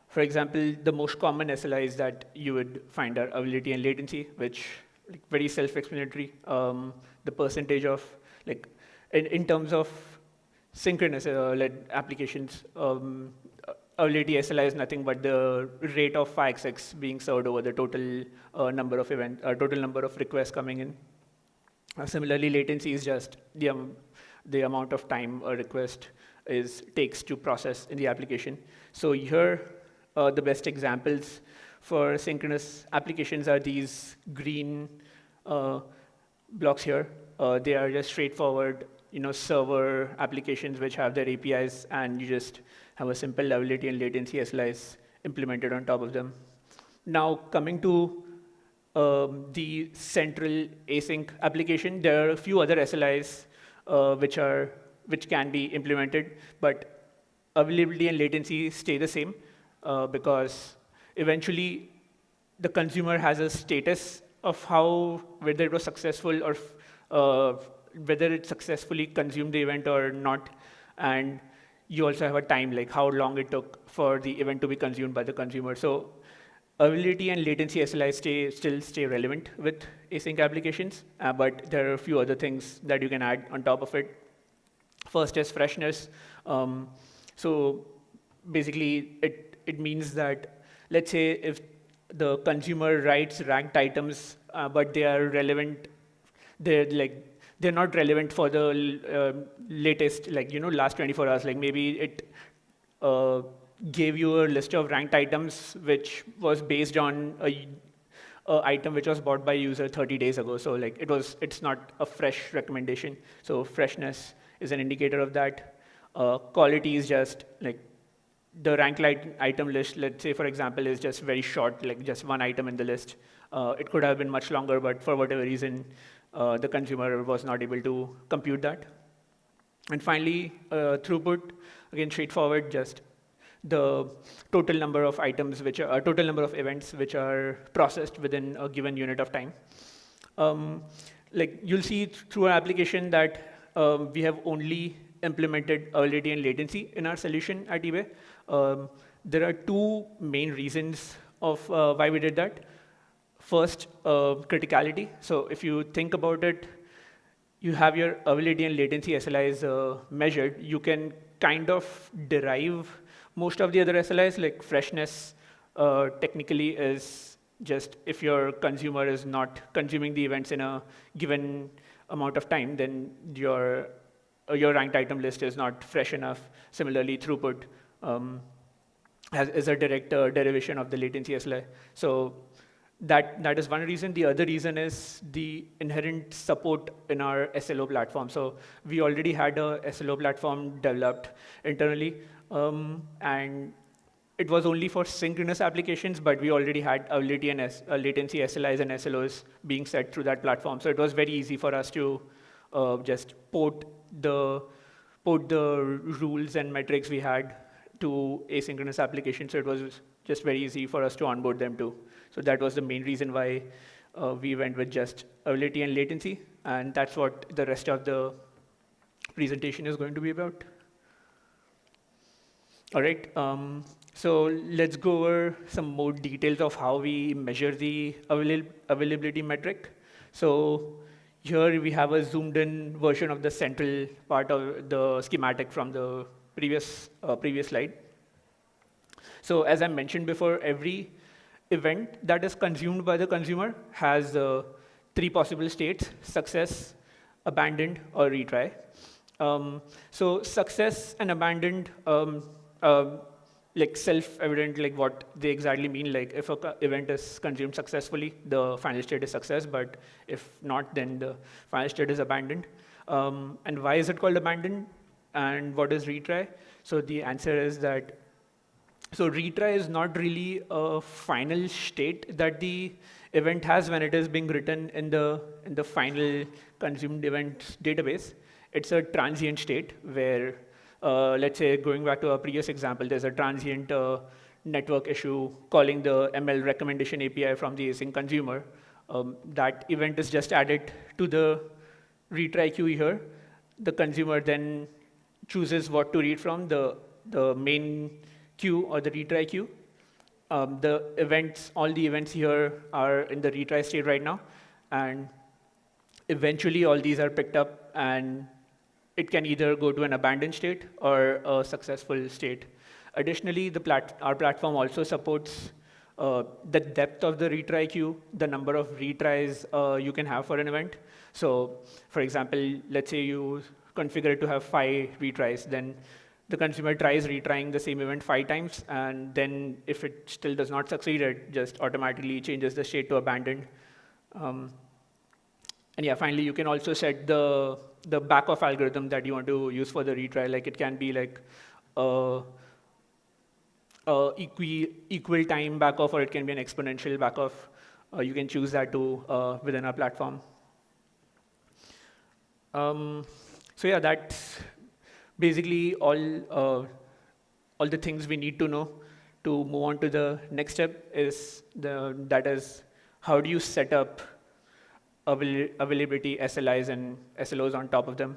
for example, the most common SLIs that you would find are availability and latency, which like very self-explanatory. The percentage of like in terms of synchronous led applications, availability SLI is nothing but the rate of 5xx being served over the total number of total number of requests coming in. Similarly, latency is just the amount of time a request takes to process in the application. So here, the best examples for synchronous applications are these green blocks here. They are just straightforward, server applications which have their APIs, and you just have a simple availability and latency SLIs implemented on top of them. Now, coming to the central async application, there are a few other SLIs which can be implemented, but availability and latency stay the same because eventually the consumer has a status of whether it was successful or whether it successfully consumed the event or not, and you also have a time, like how long it took for the event to be consumed by the consumer. So availability and latency SLIs still stay relevant with async applications, but there are a few other things that you can add on top of it. First is freshness. So basically, it means that, let's say, if the consumer writes ranked items, but they are relevant, they're not relevant for the latest, last 24 hours. Like maybe it gave you a list of ranked items which was based on a item which was bought by a user 30 days ago. So it's not a fresh recommendation. So freshness is an indicator of that. Quality is just like the ranked item list, let's say, for example, is just very short, like just one item in the list. It could have been much longer, but for whatever reason, the consumer was not able to compute that. And finally, throughput, again, straightforward, just the total number of items total number of events which are processed within a given unit of time. You'll see through our application that we have only implemented availability and latency in our solution at eBay. There are two main reasons of why we did that. First, criticality. So if you think about it, you have your availability and latency SLIs measured. You can kind of derive most of the other SLIs, like freshness technically is just if your consumer is not consuming the events in a given amount of time, then your ranked item list is not fresh enough. Similarly, throughput is a direct derivation of the latency SLI. So that is one reason. The other reason is the inherent support in our SLO platform. So we already had a SLO platform developed internally, and it was only for synchronous applications, but we already had availability and latency SLIs and SLOs being set through that platform. So it was very easy for us to just port the rules and metrics we had to asynchronous applications. So it was just very easy for us to onboard them too. So that was the main reason why we went with just availability and latency, and that's what the rest of the presentation is going to be about. All right, so let's go over some more details of how we measure the availability metric. So here we have a zoomed in version of the central part of the schematic from the previous slide. So as I mentioned before, every event that is consumed by the consumer has 3 possible states: success, abandoned, or retry. So success and abandoned, like self-evident, like what they exactly mean. Like if an event is consumed successfully, the final state is success, but if not, then the final state is abandoned. And why is it called abandoned? And what is retry? So the answer is that, so retry is not really a final state that the event has when it is being written in the final consumed event database. It's a transient state where, let's say, going back to our previous example, there's a transient network issue calling the ML recommendation API from the async consumer. That event is just added to the retry queue here, the consumer then chooses what to read from, the main queue or the retry queue. The events, all the events here are in the retry state right now, and eventually all these are picked up, and it can either go to an abandoned state or a successful state. Additionally, our platform also supports the depth of the retry queue, the number of retries you can have for an event. So, for example, let's say you configure it to have 5 retries, then the consumer tries retrying the same event 5 times, and then if it still does not succeed, it just automatically changes the state to abandoned. And yeah, finally, you can also set the back-off algorithm that you want to use for the retry. Like, it can be like equal time back-off, or it can be an exponential back-off. You can choose that too within our platform. So yeah, that's basically all the things we need to know to move on to the next step. That is, how do you set up availability SLIs and SLOs on top of them?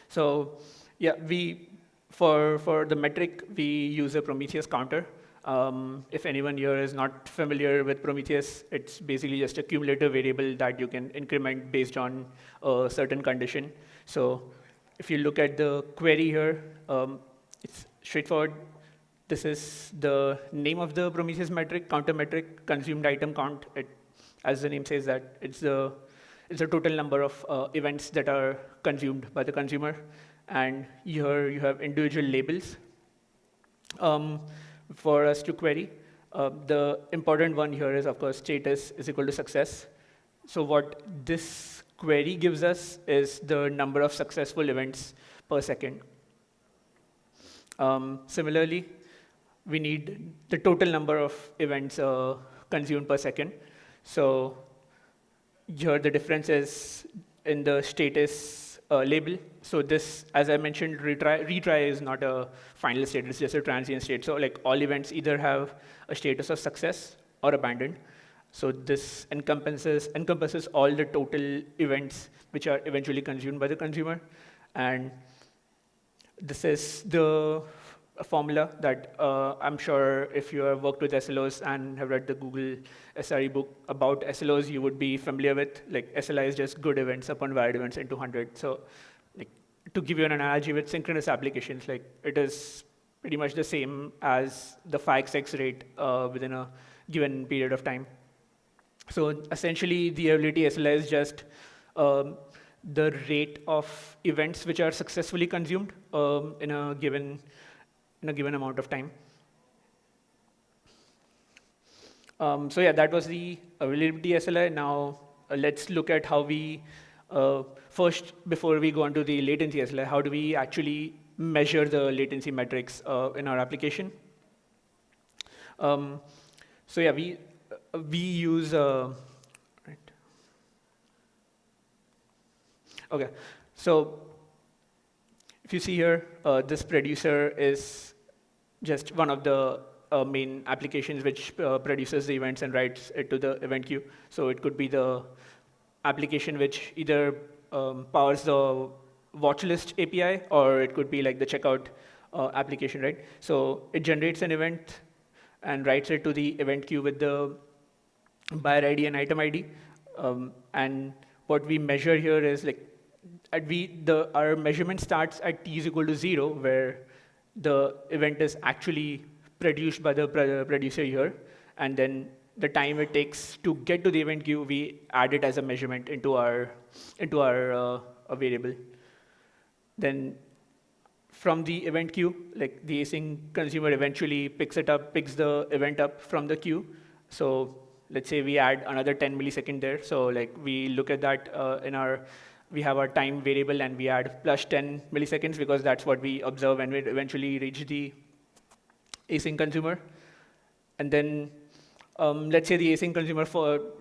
So yeah, for the metric, we use a Prometheus counter. If anyone here is not familiar with Prometheus, it's basically just a cumulative variable that you can increment based on a certain condition. So if you look at the query here, it's straightforward. This is the name of the Prometheus metric, counter metric, consumed item count. As the name says that, it's the total number of events that are consumed by the consumer. And here you have individual labels for us to query. The important one here is, of course, status is equal to success. So what this query gives us is the number of successful events per second. Similarly, we need the total number of events consumed per second. So here the difference is in the status label. So this, as I mentioned, retry is not a final state, it's just a transient state. So like all events either have a status of success or abandoned. So this encompasses all the total events which are eventually consumed by the consumer. And this is the formula that I'm sure if you have worked with SLOs and have read the Google SRE book about SLOs, you would be familiar with. Like SLI is just good events upon valid events into 100. So like, to give you an analogy with synchronous applications, like it is pretty much the same as the 5x rate within a given period of time. So essentially, the availability SLI is just the rate of events which are successfully consumed in a given amount of time. So yeah, that was the availability SLI. Now let's look at how we first, before we go on to the latency SLI, how do we actually measure the latency metrics in our application? So yeah, we use right. Okay, so if you see here, this producer is just one of the main applications which produces the events and writes it to the event queue. So it could be the application which either powers the watch list API, or it could be like the checkout application, right? So it generates an event and writes it to the event queue with the buyer ID and item ID. And what we measure here is like, our measurement starts at t is equal to 0, where the event is actually produced by the producer here, and then the time it takes to get to the event queue, we add it as a measurement into our variable. Then from the event queue, like the async consumer eventually picks the event up from the queue. So let's say we add another 10 millisecond there. So like we look at that we have our time variable and we add plus 10 milliseconds because that's what we observe when we eventually reach the async consumer. And then let's say the async consumer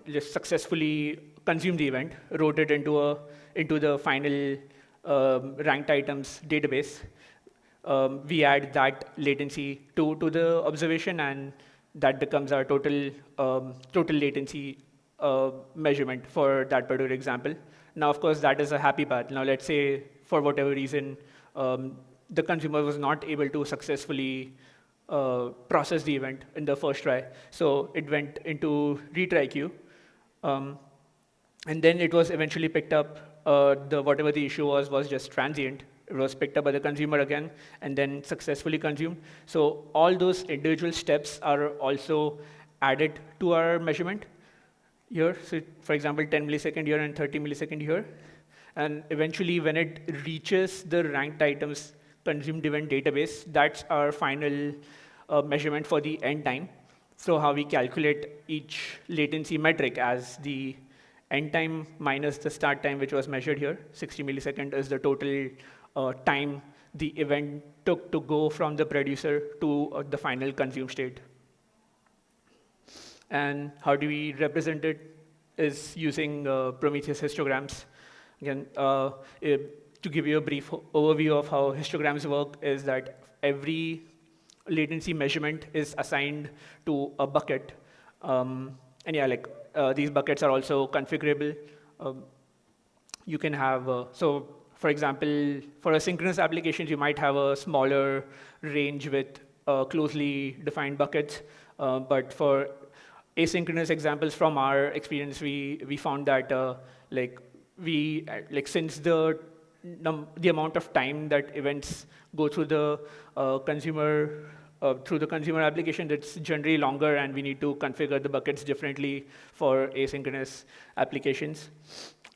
just successfully consumed the event, wrote it into the final ranked items database. We add that latency to the observation, and that becomes our total latency measurement for that particular example. Now, of course, that is a happy path. Now, let's say, for whatever reason, the consumer was not able to successfully process the event in the first try. So it went into retry queue. And then it was eventually picked up. Whatever the issue was just transient. It was picked up by the consumer again, and then successfully consumed. So all those individual steps are also added to our measurement here. So for example, 10 millisecond here and 30 millisecond here. And eventually, when it reaches the ranked items consumed event database, that's our final measurement for the end time. So how we calculate each latency metric as the end time minus the start time, which was measured here. 60 millisecond is the total time the event took to go from the producer to the final consume state. And how do we represent it is using Prometheus histograms. Again, to give you a brief overview of how histograms work is that every latency measurement is assigned to a bucket. And yeah, these buckets are also configurable. You can have, so for example, for asynchronous applications, you might have a smaller range with closely defined buckets. But for asynchronous examples from our experience, we found that since the amount of time that events go through the consumer application, that's generally longer, and we need to configure the buckets differently for asynchronous applications.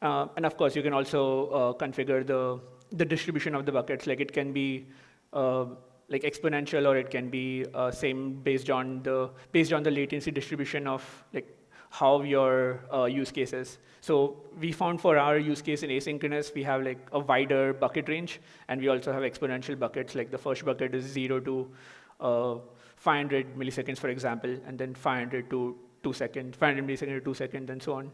And of course, you can also configure the distribution of the buckets. Like it can be exponential, or it can be same based on the latency distribution of how your use case is. So we found for our use case in asynchronous, we have a wider bucket range, and we also have exponential buckets. Like the first bucket is 0 to 500 milliseconds, for example, and then 500 to 2 seconds, 500 milliseconds to 2 seconds, and so on.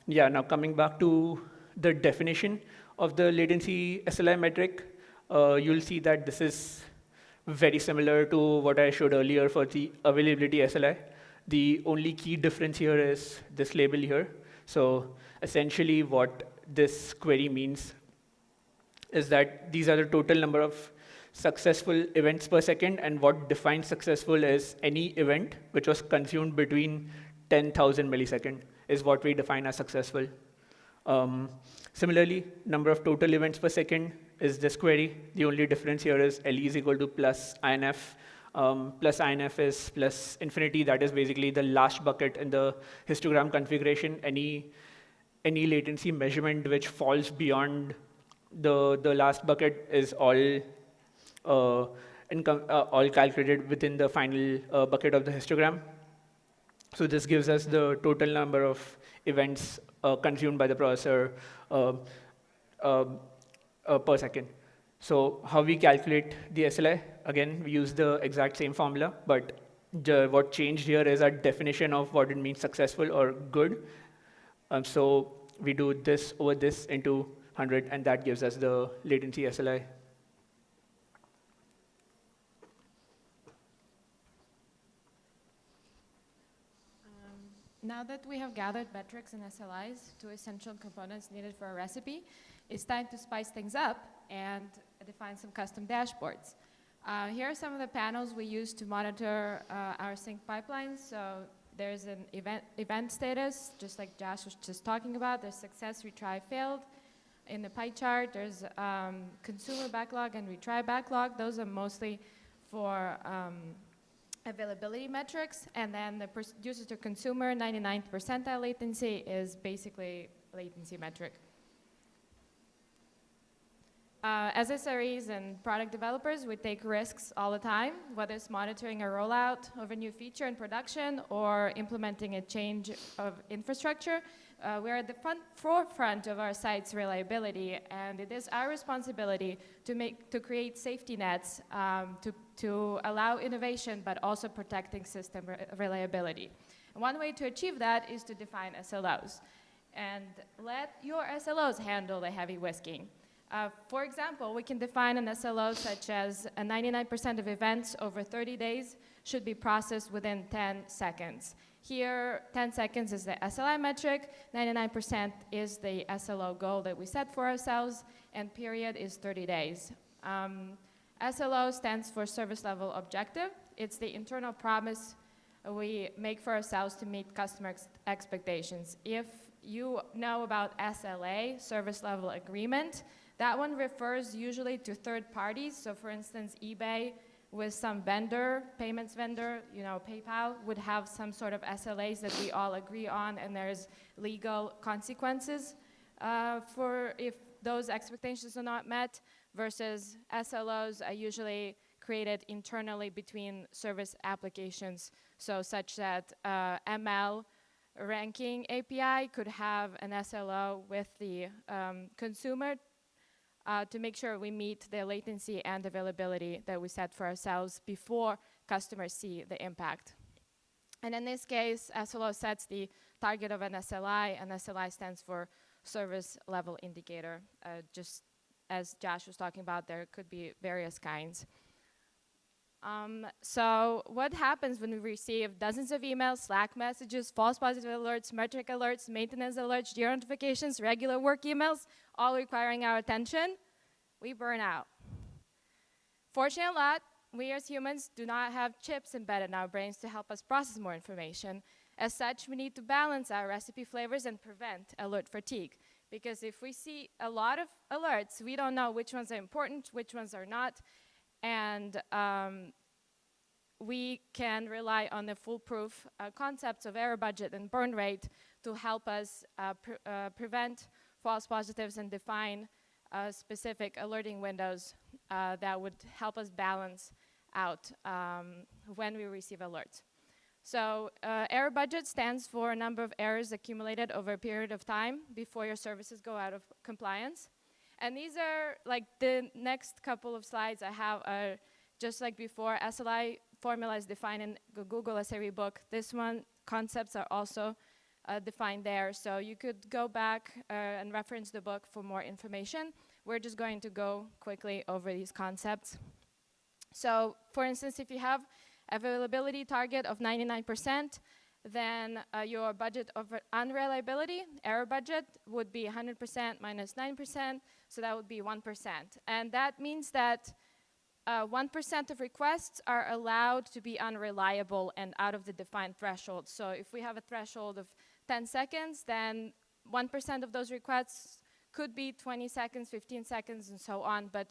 Yeah, now coming back to the definition of the latency SLI metric, you'll see that this is very similar to what I showed earlier for the availability SLI. The only key difference here is this label here. So essentially what this query means is that these are the total number of successful events per second, and what defines successful is any event which was consumed between 10,000 milliseconds is what we define as successful. Similarly, number of total events per second is this query. The only difference here is LE is equal to plus INF. Plus INF is plus infinity. That is basically the last bucket in the histogram configuration. Any latency measurement which falls beyond the last bucket is all calculated within the final bucket of the histogram. So this gives us the total number of events consumed by the processor per second. So how we calculate the SLI? Again, we use the exact same formula, but what changed here is our definition of what it means successful or good. So we do this over this into 100, and that gives us the latency SLI. Now that we have gathered metrics and SLIs, two essential components needed for a recipe, it's time to spice things up and define some custom dashboards. Here are some of the panels we use to monitor our sync pipelines. So there's an event status, just like Josh was just talking about. There's success, retry, failed. In the pie chart, there's consumer backlog and retry backlog. Those are mostly for availability metrics, and then the producer to consumer 99th percentile latency is basically latency metric. As SREs and product developers, we take risks all the time, whether it's monitoring a rollout of a new feature in production or implementing a change of infrastructure. We're at the forefront of our site's reliability, and it is our responsibility to create safety nets to allow innovation, but also protecting system reliability. And one way to achieve that is to define SLOs, and let your SLOs handle the heavy whisking. For example, we can define an SLO such as 99% of events over 30 days should be processed within 10 seconds. Here, 10 seconds is the SLI metric, 99% is the SLO goal that we set for ourselves, and period is 30 days. SLO stands for Service Level Objective. It's the internal promise we make for ourselves to meet customer expectations. If you know about SLA, Service Level Agreement, that one refers usually to third parties. So for instance, eBay with some vendor, payments vendor, you know, PayPal, would have some sort of SLAs that we all agree on, and there's legal consequences for if those expectations are not met, versus SLOs are usually created internally between service applications, so such that ML ranking API could have an SLO with the consumer to make sure we meet the latency and availability that we set for ourselves before customers see the impact. And in this case, SLO sets the target of an SLI, and SLI stands for Service Level Indicator. Just as Josh was talking about, there could be various kinds. So what happens when we receive dozens of emails, Slack messages, false positive alerts, metric alerts, maintenance alerts, Jira notifications, regular work emails, all requiring our attention? We burn out. Fortunately, we as humans do not have chips embedded in our brains to help us process more information. As such, we need to balance our recipe flavors and prevent alert fatigue. Because if we see a lot of alerts, we don't know which ones are important, which ones are not, and we can rely on the foolproof concepts of error budget and burn rate to help us prevent false positives and define specific alerting windows that would help us balance out when we receive alerts. So error budget stands for a number of errors accumulated over a period of time before your services go out of compliance. And these are, like, the next couple of slides I have are just like before. SLI formula is defined in the Google SRE book. This one, concepts are also defined there. So you could go back and reference the book for more information. We're just going to go quickly over these concepts. So for instance, if you have availability target of 99%, then your budget of unreliability, error budget, would be 100% minus 9%, so that would be 1%. And that means that 1% of requests are allowed to be unreliable and out of the defined threshold. So if we have a threshold of 10 seconds, then 1% of those requests could be 20 seconds, 15 seconds, and so on. But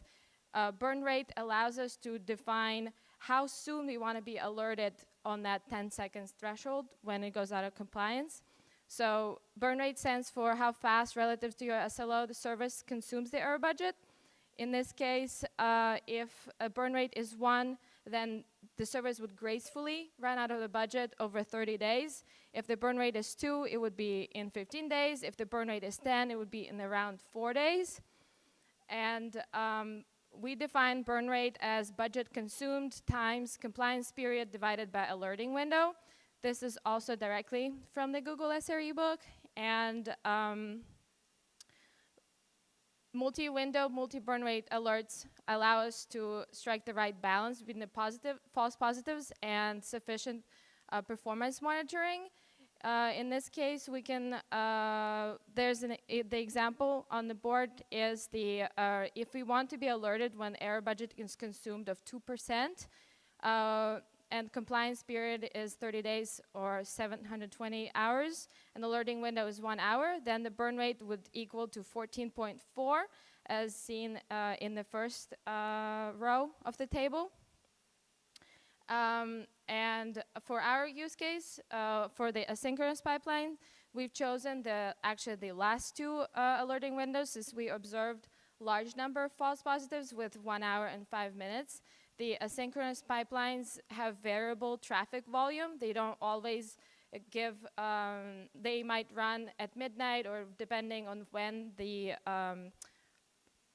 burn rate allows us to define how soon we want to be alerted on that 10 seconds threshold when it goes out of compliance. So burn rate stands for how fast relative to your SLO the service consumes the error budget. In this case, if a burn rate is 1, then the service would gracefully run out of the budget over 30 days. If the burn rate is 2, it would be in 15 days. If the burn rate is 10, it would be in around 4 days. And we define burn rate as budget consumed times compliance period divided by alerting window. This is also directly from the Google SRE book. And multi-window, multi-burn rate alerts allow us to strike the right balance between the false positives and sufficient performance monitoring. In this case, we can, the example on the board is if we want to be alerted when error budget is consumed of 2%, and compliance period is 30 days or 720 hours, and alerting window is 1 hour, then the burn rate would equal to 14.4, as seen in the first row of the table. And for our use case, for the asynchronous pipeline, we've chosen actually the last 2 alerting windows, since we observed large number of false positives with 1 hour and 5 minutes. The asynchronous pipelines have variable traffic volume. They don't always give, they might run at midnight or depending on when the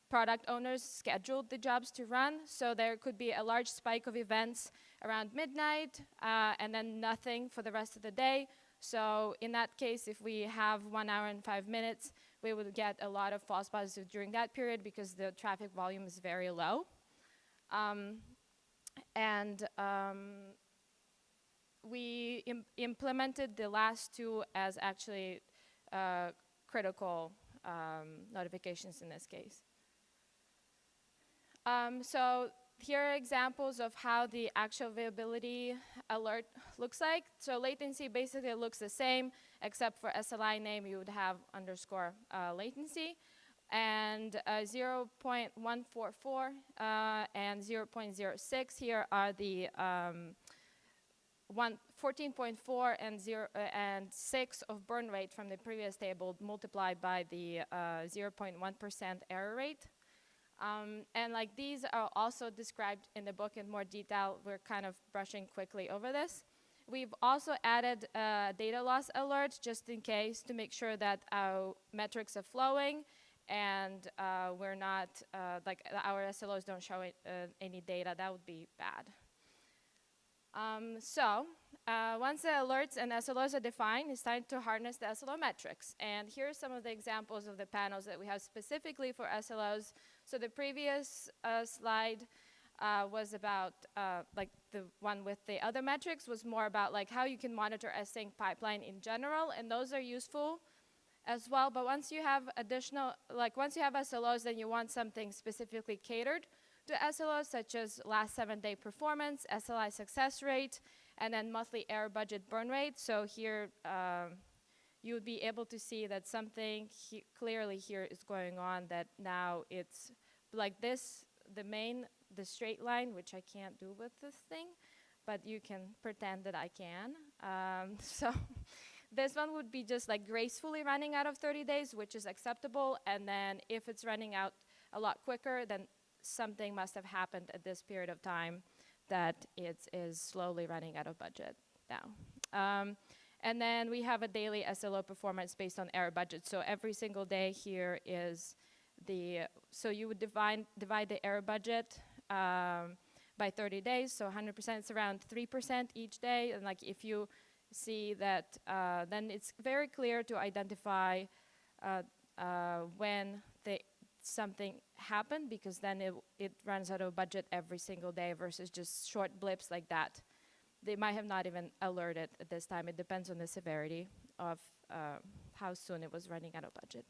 product owners scheduled the jobs to run. So there could be a large spike of events around midnight and then nothing for the rest of the day. So in that case, if we have 1 hour and 5 minutes, we would get a lot of false positives during that period because the traffic volume is very low. we implemented the last two as actually critical notifications in this case. So here are examples of how the actual availability alert looks like. So latency basically looks the same, except for SLI name, you would have underscore latency. And 0.144 and 0.06 here are the 14.4 and 6 of burn rate from the previous table multiplied by the 0.1% error rate. And like these are also described in the book in more detail. We're kind of brushing quickly over this. We've also added data loss alert just in case to make sure that our metrics are flowing and we're not, like our SLOs don't show any data. That would be bad. Once the alerts and SLOs are defined, it's time to harness the SLO metrics. And here are some of the examples of the panels that we have specifically for SLOs. So the previous slide was about, like the one with the other metrics was more about like how you can monitor Async pipeline in general, and those are useful as well. But once you have additional, like once you have SLOs, then you want something specifically catered to SLOs, such as last 7-day performance, SLI success rate, and then monthly error budget burn rate. So here, you would be able to see that something clearly here is going on, that now it's like this, the straight line, which I can't do with this thing, but you can pretend that I can. So this one would be just like gracefully running out of 30 days, which is acceptable. And then if it's running out a lot quicker, then something must have happened at this period of time that it is slowly running out of budget now. And then we have a daily SLO performance based on error budget. So every single day here is so you would divide the error budget by 30 days. So 100% is around 3% each day. And like if you see that, then it's very clear to identify when something happened, because then it runs out of budget every single day versus just short blips like that. They might have not even alerted at this time. It depends on the severity of how soon it was running out of budget.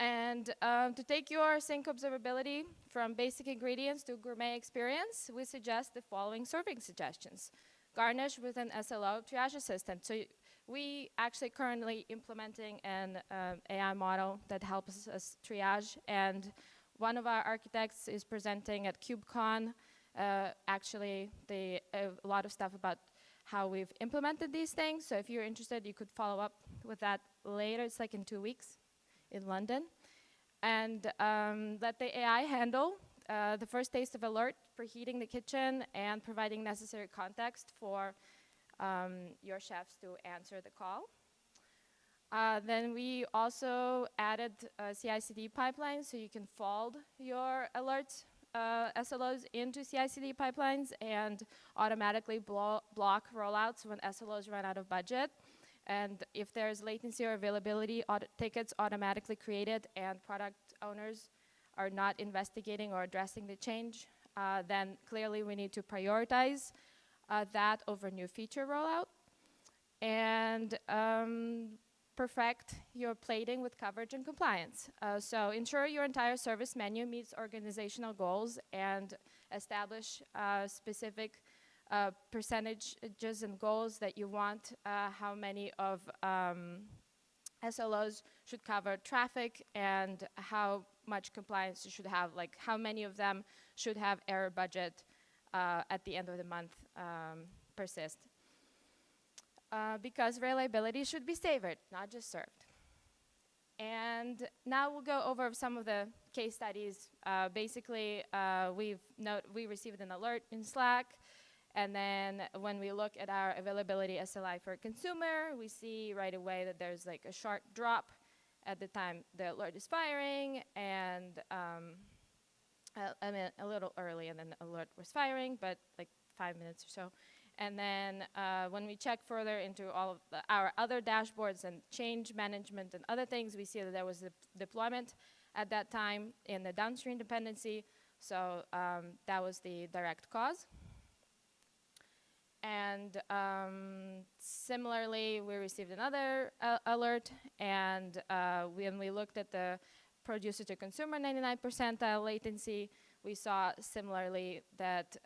And to take your sync observability from basic ingredients to gourmet experience, we suggest the following serving suggestions. Garnish with an SLO triage assistant. So we actually currently implementing an AI model that helps us triage, and one of our architects is presenting at KubeCon actually a lot of stuff about how we've implemented these things. So if you're interested, you could follow up with that later. It's like in 2 weeks in London. And let the AI handle the first taste of alert, preheating the kitchen, and providing necessary context for your chefs to answer the call. Then we also added CI/CD pipelines, so you can fold your alerts, SLOs into CI/CD pipelines and automatically block rollouts when SLOs run out of budget. And if there's latency or availability, tickets automatically created and product owners are not investigating or addressing the change, then clearly we need to prioritize that over new feature rollout. And perfect your plating with coverage and compliance. So ensure your entire service menu meets organizational goals and establish specific percentages and goals that you want, how many of SLOs should cover traffic and how much compliance you should have, like how many of them should have error budget at the end of the month persist. Because reliability should be savored, not just served. And now we'll go over some of the case studies. Basically, we received an alert in Slack, and then when we look at our availability SLI for consumer, we see right away that there's like a sharp drop at the time the alert is firing, and I mean a little early, and then the alert was firing, but like 5 minutes or so. And then when we check further into all of our other dashboards and change management and other things, we see that there was a deployment at that time in the downstream dependency. So that was the direct cause. And similarly, we received another alert, and when we looked at the producer to consumer 99th percentile latency, we saw similarly that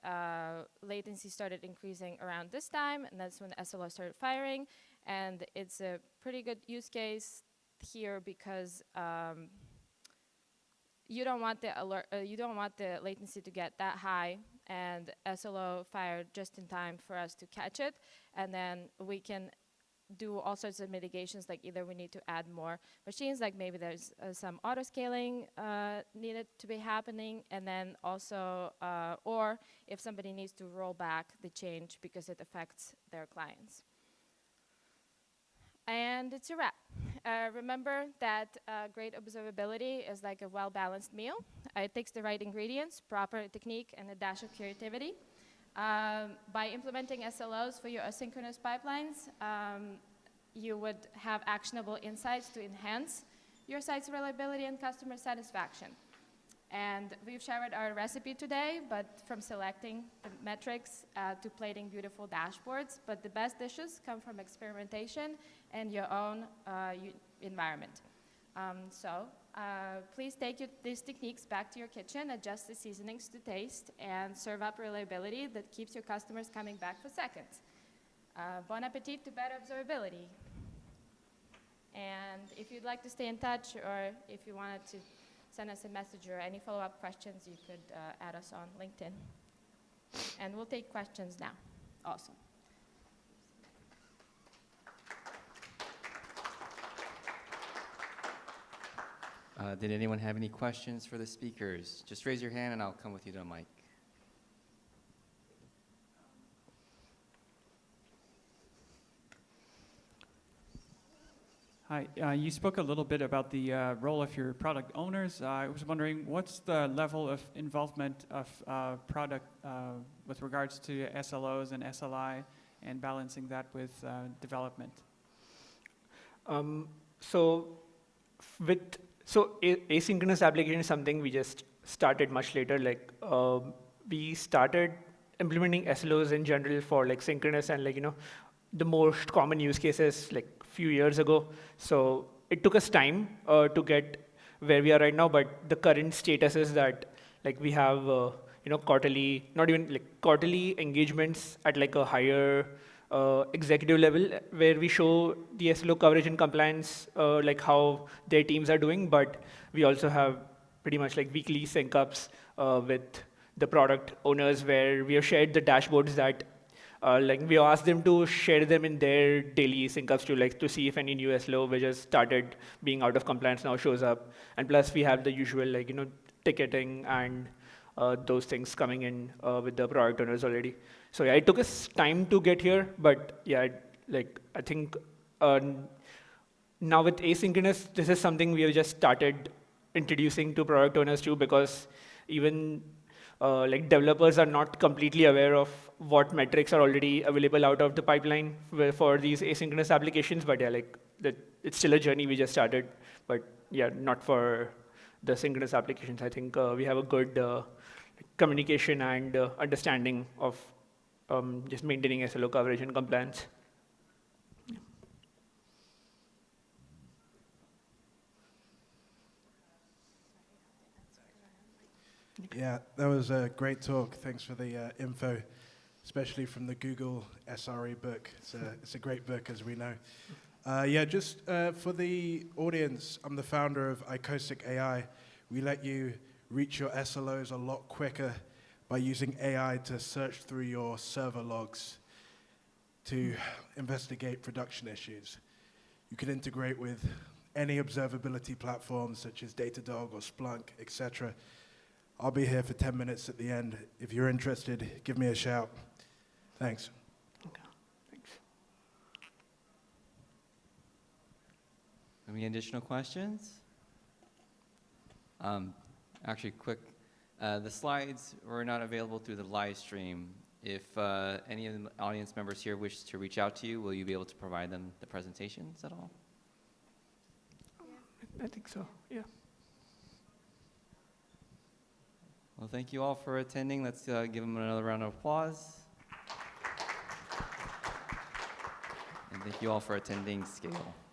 latency started increasing around this time, and that's when SLO started firing. And it's a pretty good use case here because you don't want the latency to get that high, and SLO fired just in time for us to catch it, and then we can do all sorts of mitigations, like either we need to add more machines, like maybe there's some auto scaling needed to be happening, and then also, or if somebody needs to roll back the change because it affects their clients. And it's a wrap. Remember that great observability is like a well-balanced meal. It takes the right ingredients, proper technique, and a dash of creativity. By implementing SLOs for your asynchronous pipelines, you would have actionable insights to enhance your site's reliability and customer satisfaction. And we've shared our recipe today, but from selecting the metrics to plating beautiful dashboards. But the best dishes come from experimentation and your own environment. Please take these techniques back to your kitchen, adjust the seasonings to taste, and serve up reliability that keeps your customers coming back for seconds. Bon appetit to better observability. And if you'd like to stay in touch, or if you wanted to send us a message or any follow-up questions, you could add us on LinkedIn. And we'll take questions now. Awesome. Did anyone have any questions for the speakers? Just raise your hand and I'll come with you to the mic. Hi, you spoke a little bit about the role of your product owners. I was wondering, what's the level of involvement of product with regards to SLOs and SLI and balancing that with development? Asynchronous application is something we just started much later. Like we started implementing SLOs in general for like synchronous and the most common use cases like few years ago. So it took us time to get where we are right now, but the current status is that like we have quarterly, not even like quarterly engagements at like a higher executive level where we show the SLO coverage and compliance, like how their teams are doing, but we also have pretty much like weekly sync ups with the product owners where we have shared the dashboards that we asked them to share them in their daily sync ups to see if any new SLO which has started being out of compliance now shows up. And plus we have the usual ticketing and those things coming in with the product owners already. So yeah, it took us time to get here, but yeah, I think now with asynchronous, this is something we have just started introducing to product owners too, because even developers are not completely aware of what metrics are already available out of the pipeline for these asynchronous applications. But yeah, it's still a journey we just started. But yeah, not for the synchronous applications. I think we have a good communication and understanding of just maintaining SLO coverage and compliance. Yeah, that was a great talk. Thanks for the info, especially from the Google SRE book. It's a great book, as we know. Just for the audience, I'm the founder of Icosic AI. We let you reach your SLOs a lot quicker by using AI to search through your server logs to investigate production issues. You can integrate with any observability platforms such as Datadog or Splunk, etc. I'll be here for 10 minutes at the end. If you're interested, give me a shout. Thanks. Okay, thanks. Any additional questions? Actually, quick. The slides were not available through the live stream. If any of the audience members here wish to reach out to you, will you be able to provide them the presentations at all? I think so, yeah. Well, thank you all for attending. Let's give them another round of applause. thank you all for attending SCaLE.